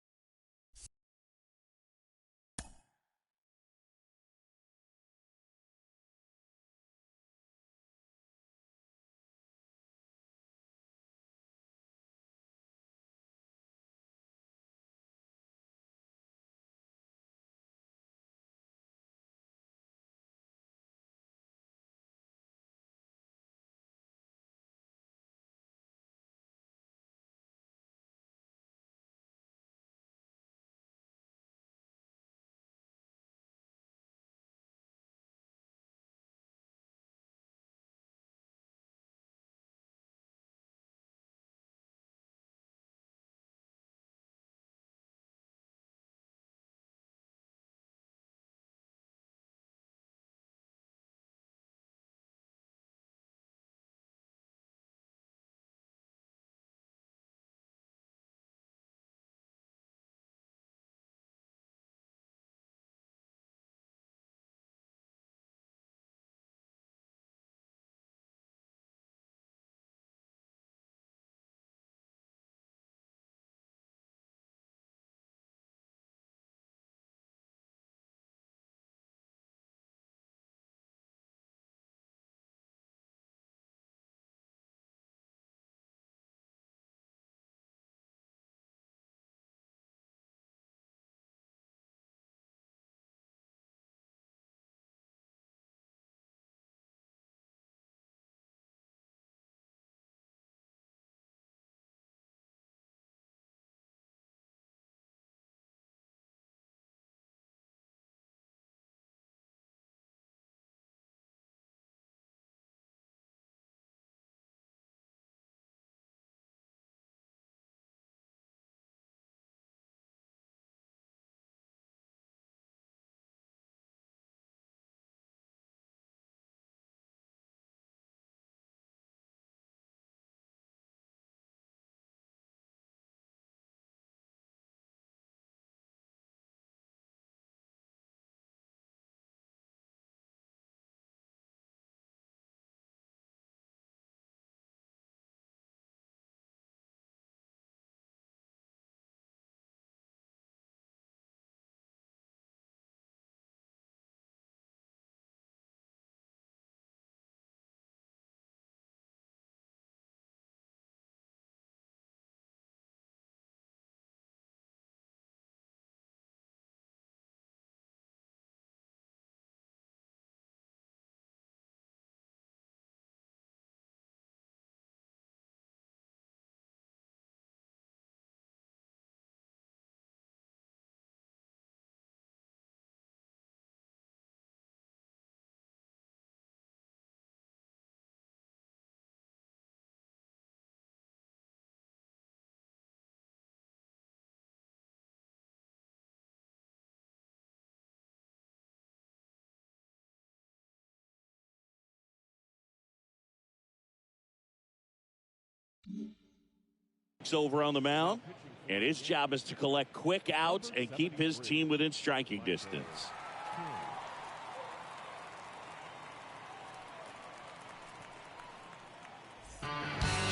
Over on the mound, and his job is to collect quick outs and keep his team within striking distance.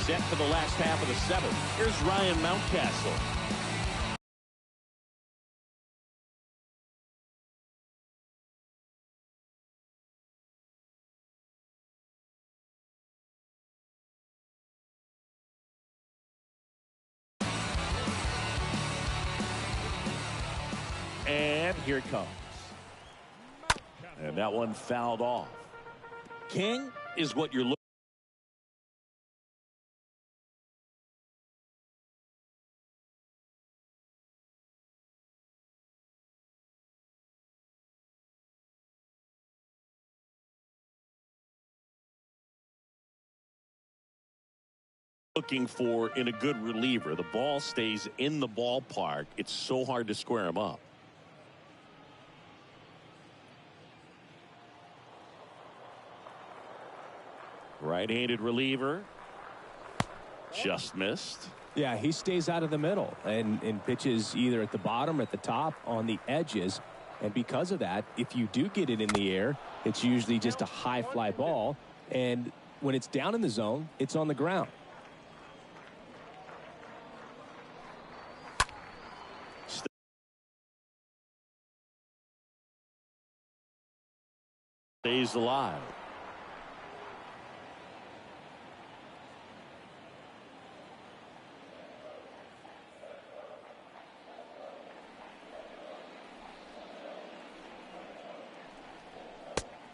Set for the last half of the seventh. Here's Ryan Mountcastle. And here it comes. And that one fouled off. King is what you're looking for in a good reliever. The ball stays in the ballpark. It's so hard to square him up. Right-handed reliever. Just missed. Yeah, he stays out of the middle and pitches either at the bottom or at the top on the edges. And because of that, if you do get it in the air, it's usually just a high fly ball. And when it's down in the zone, it's on the ground. Stays alive.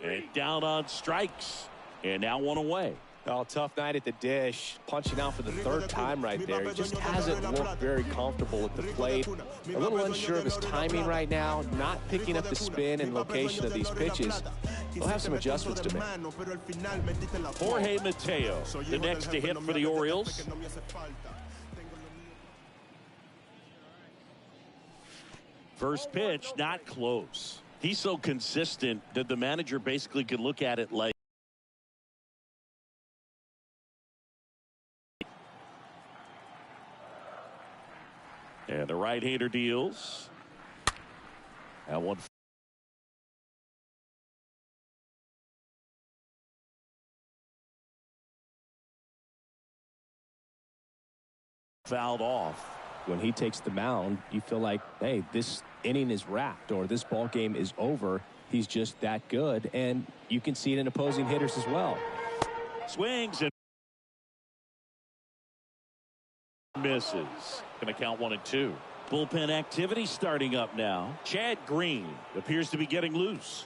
And down on strikes. And now one away. Oh, tough night at the dish. Punching out for the third time right there. He just hasn't looked very comfortable at the plate. A little unsure of his timing right now. Not picking up the spin and location of these pitches. He'll have some adjustments to make. Jorge Mateo, the next to hit for the Orioles. First pitch, not close. He's so consistent that the manager basically could look at it like and the right-hander deals. That one fouled off. When he takes the mound, you feel like, hey, this inning is wrapped or this ball game is over. He's just that good, and you can see it in opposing hitters as well. Swings and misses. Going to count 1-2. Bullpen activity starting up now. Chad Green appears to be getting loose.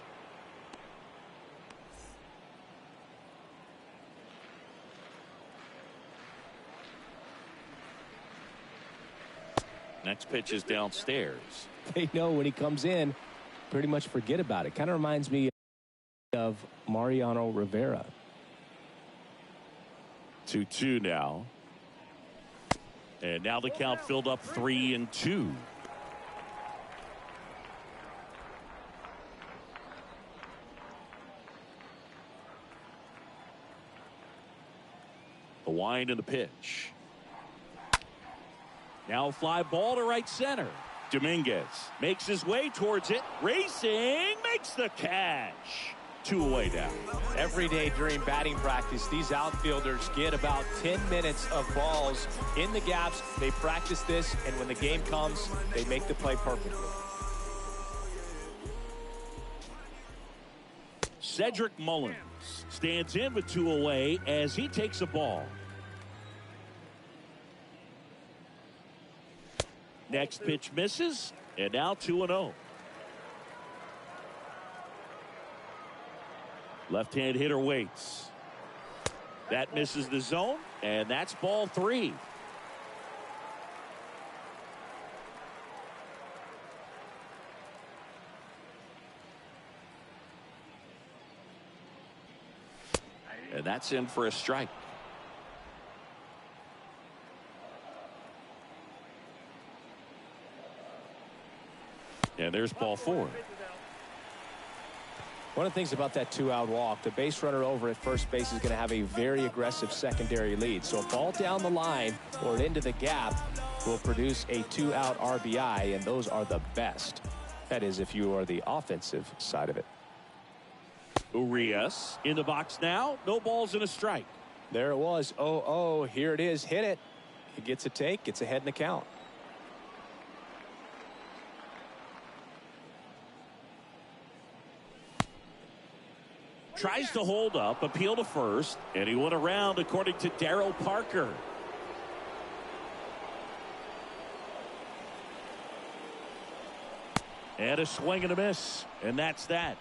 Next pitch is downstairs. They know when he comes in, pretty much forget about it. Kind of reminds me of Mariano Rivera. 2-2 now. And now the count filled up 3-2. The wind and the pitch. Now a fly ball to right center. Dominguez makes his way towards it. Racing, makes the catch. 2 away now. Every day during batting practice, these outfielders get about 10 minutes of balls in the gaps. They practice this, and when the game comes, they make the play perfectly. Cedric Mullins stands in with 2 away as he takes a ball. Next pitch misses, and now 2-0. Left-hand hitter waits. That misses the zone, and that's ball 3. And that's in for a strike. And there's ball 4. One of the things about that 2-out walk, the base runner over at first base is going to have a very aggressive secondary lead. So a ball down the line or into the gap will produce a 2-out RBI, and those are the best. That is, if you are the offensive side of it. Urias in the box now. No balls and a strike. There it was. 0-0. Here it is. Hit it. He gets a take. Gets ahead in the count. Tries to hold up, appeal to first, and he went around according to Darryl Parker. And a swing and a miss, and that's that.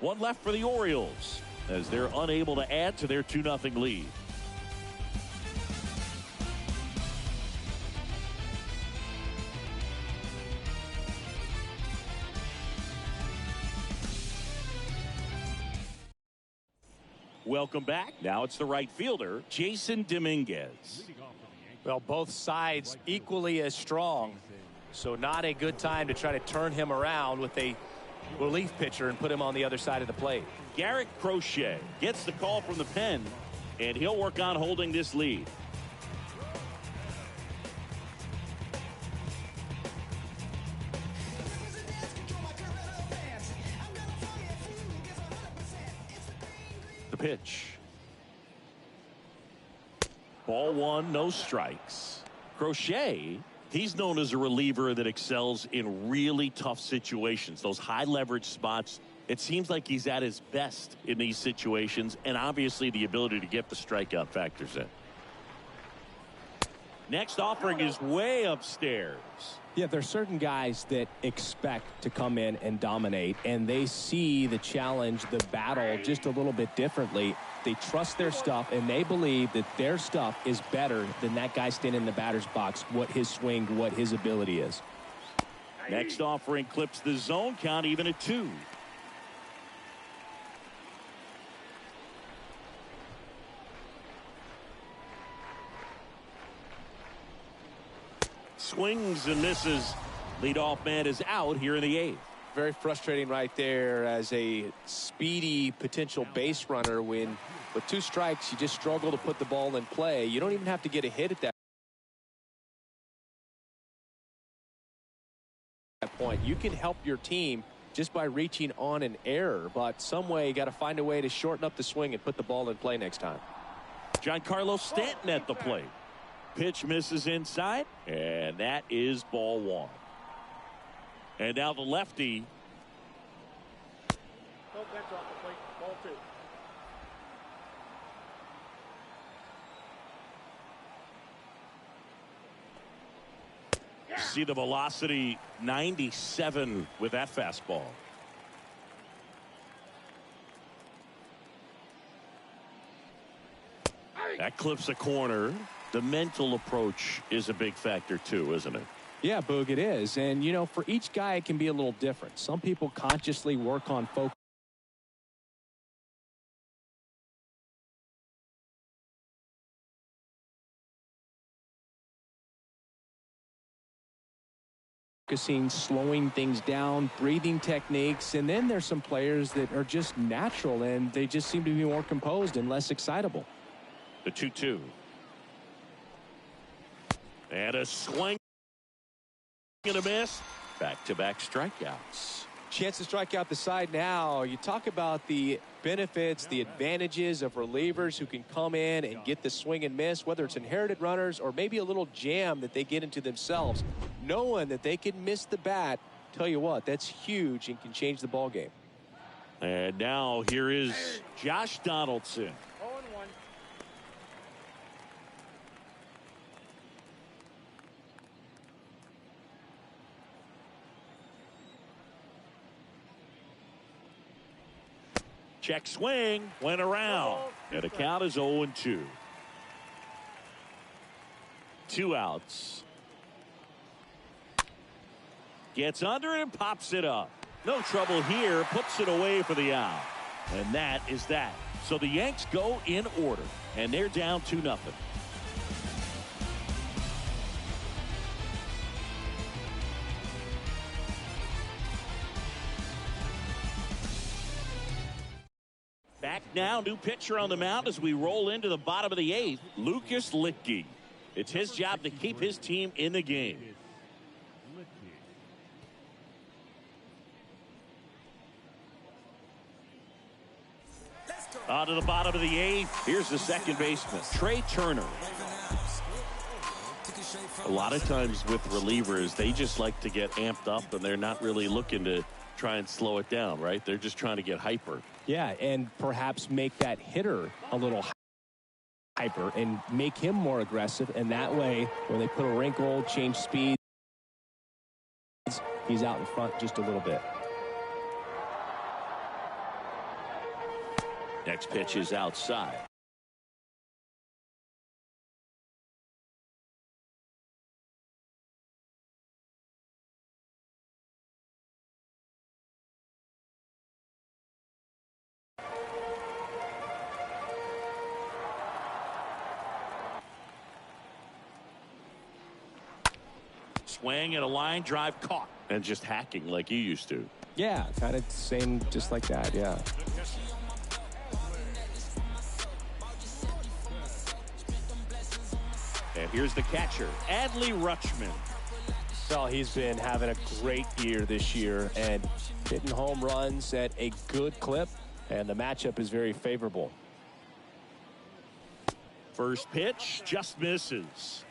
One left for the Orioles as they're unable to add to their 2-0 lead. Welcome back. Now it's the right fielder, Jason Dominguez. Well, both sides equally as strong. So not a good time to try to turn him around with a relief pitcher and put him on the other side of the plate. Garrett Crochet gets the call from the pen, and he'll work on holding this lead. The pitch. Ball one, no strikes. Crochet, he's known as a reliever that excels in really tough situations, those high leverage spots. It seems like he's at his best in these situations, and obviously the ability to get the strikeout factors in. Next offering is way upstairs. Yeah, there's certain guys that expect to come in and dominate, and they see the challenge, the battle just a little bit differently. They trust their stuff, and they believe that their stuff is better than that guy standing in the batter's box, what his swing, what his ability is. Next offering clips the zone count even at 2. Swings and misses. Leadoff man is out here in the 8th. Very frustrating right there as a speedy potential base runner when with 2 strikes you just struggle to put the ball in play. You don't even have to get a hit at that point. You can help your team just by reaching on an error, but some way you got to find a way to shorten up the swing and put the ball in play next time. Giancarlo Stanton at the plate. Pitch misses inside, and that is ball 1. And now the lefty. Nope, that's off the plate. Ball 2. See the velocity 97 with that fastball. That clips a corner. The mental approach is a big factor too, isn't it? Yeah, Boog, it is. And, you know, for each guy, it can be a little different. Some people consciously work on focusing, slowing things down, breathing techniques. And then there's some players that are just natural, and they just seem to be more composed and less excitable. The 2-2. And a swing and a miss. Back-to-back strikeouts. Chance to strike out the side now. You talk about the benefits, the advantages of relievers who can come in and get the swing and miss, whether it's inherited runners or maybe a little jam that they get into themselves. Knowing that they can miss the bat, tell you what, that's huge and can change the ball game. And now here is Josh Donaldson. 0-1. Check swing, went around, and the count is 0-2. 2 outs. Gets under it and pops it up. No trouble here, puts it away for the out. And that is that. So the Yanks go in order, and they're down 2-0. Back now, new pitcher on the mound as we roll into the bottom of the 8th, Lucas Litke. It's his job to keep his team in the game. On to the bottom of the 8th. Here's the second baseman, Trey Turner. A lot of times with relievers, they just like to get amped up, and they're not really looking to try and slow it down, right? They're just trying to get hyper. Yeah, and perhaps make that hitter a little hyper and make him more aggressive. And that way, when they put a wrinkle, change speed, he's out in front just a little bit. Next pitch is outside. Swing and a line drive caught. And just hacking like you used to. Yeah, kind of same, just like that, yeah. And here's the catcher, Adley Rutschman. Well, he's been having a great year this year and hitting home runs at a good clip, and the matchup is very favorable. First pitch just misses.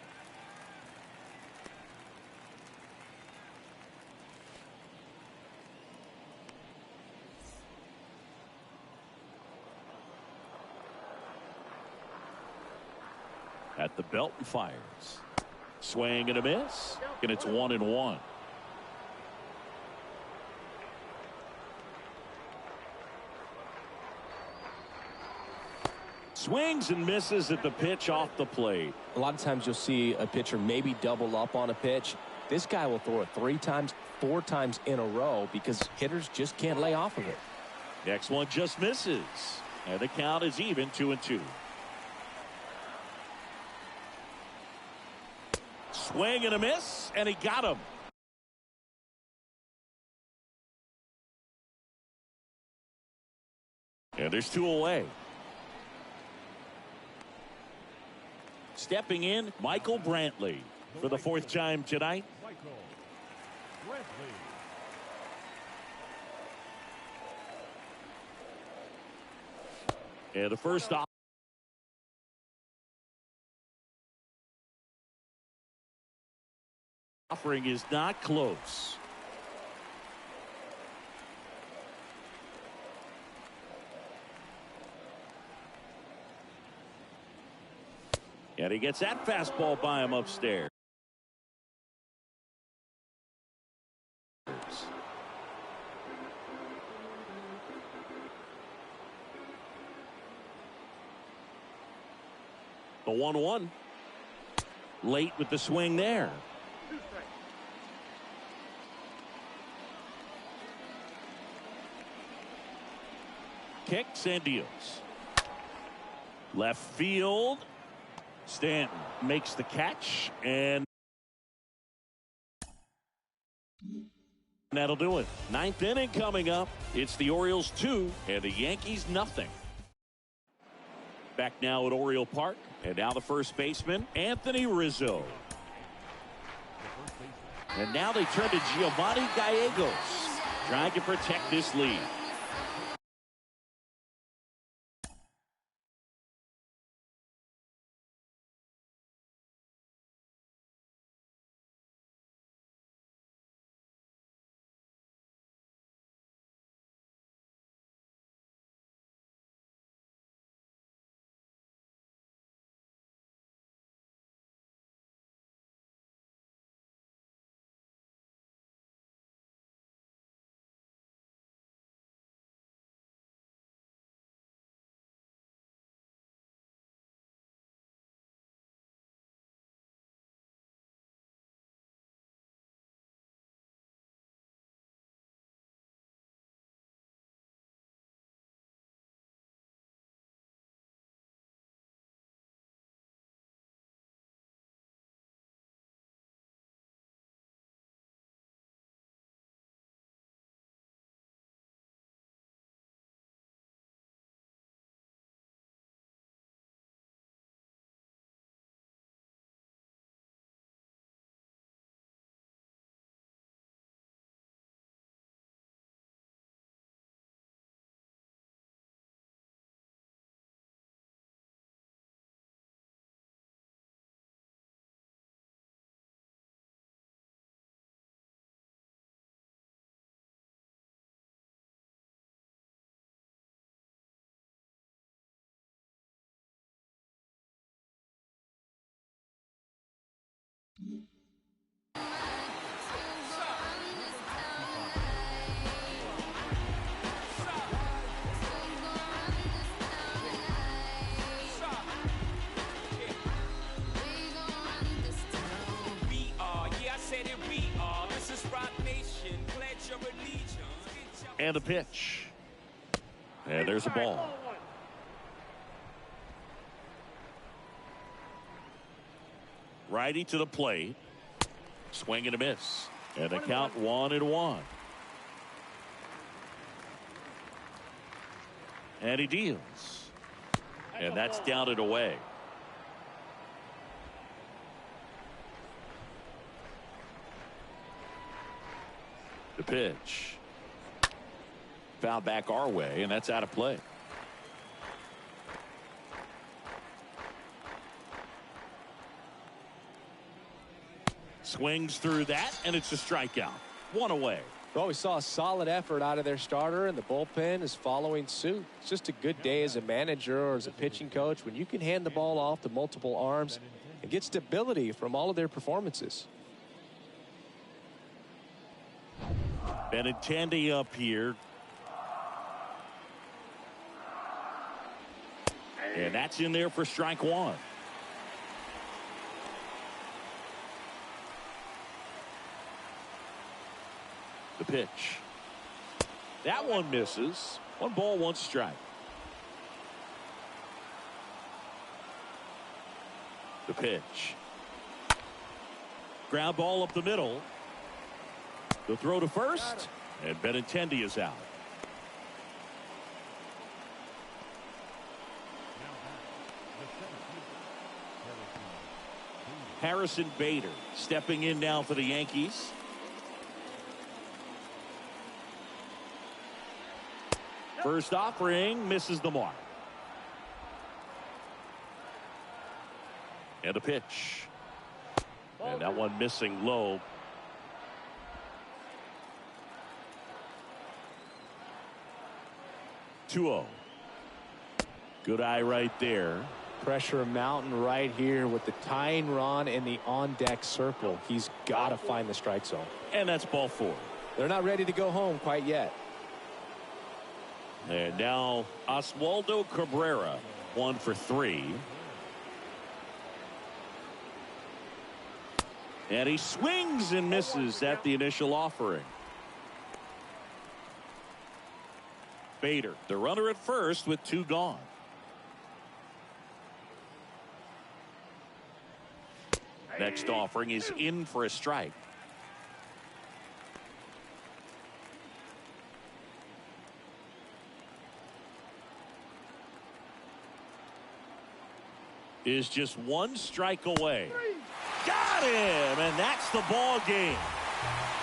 At the belt and fires. Swing and a miss. And it's 1-1. Swings and misses at the pitch off the plate. A lot of times you'll see a pitcher maybe double up on a pitch. This guy will throw it 3 times, 4 times in a row because hitters just can't lay off of it. Next one just misses. And the count is even, 2-2. Swing and a miss, and he got him. And there's 2 away. Stepping in, Michael Brantley for the 4th time tonight. Michael Brantley. And the first offering is not close. And he gets that fastball by him upstairs. The 1-1. Late with the swing there. Kicks and deals. Left field. Stanton makes the catch, and that'll do it. 9th inning coming up. It's the Orioles 2 and the Yankees nothing. Back now at Oriole Park, and now the first baseman, Anthony Rizzo. And now they turn to Giovanni Gallegos, trying to protect this lead. And a pitch. And there's a ball. Righty to the plate. Swing and a miss. And the count 1-1. And he deals. And that's down and away. The pitch. Foul back our way, and that's out of play. Swings through that, and it's a strikeout. One away. Well, we saw a solid effort out of their starter, and the bullpen is following suit. It's just a good day as a manager or as a pitching coach when you can hand the ball off to multiple arms and get stability from all of their performances. Benintendi up here. And that's in there for strike one. The pitch. That one misses. 1 ball, 1 strike. The pitch. Ground ball up the middle. The throw to first. And Benintendi is out. Harrison Bader stepping in now for the Yankees. First offering misses the mark. And a pitch. And that one missing low. Two-0. Good eye right there. Pressure mountain right here with the tying run in the on-deck circle. He's got to find the strike zone. And that's ball 4. They're not ready to go home quite yet. And now Oswaldo Cabrera, 1 for 3. And he swings and misses at the initial offering. Bader, the runner at first with 2 gone. Next offering is in for a strike. Is just 1 strike away. Got him, and that's the ball game.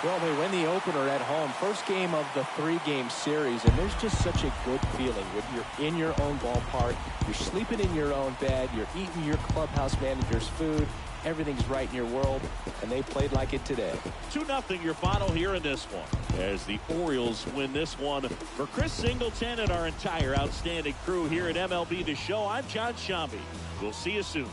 Well, they win the opener at home. First game of the 3-game series, and there's just such a good feeling when you're in your own ballpark, you're sleeping in your own bed, you're eating your clubhouse manager's food, everything's right in your world, and they played like it today. 2-0 your final here in this one, as the Orioles win this one. For Chris Singleton and our entire outstanding crew here at MLB The Show, I'm John Shambi. We'll see you soon.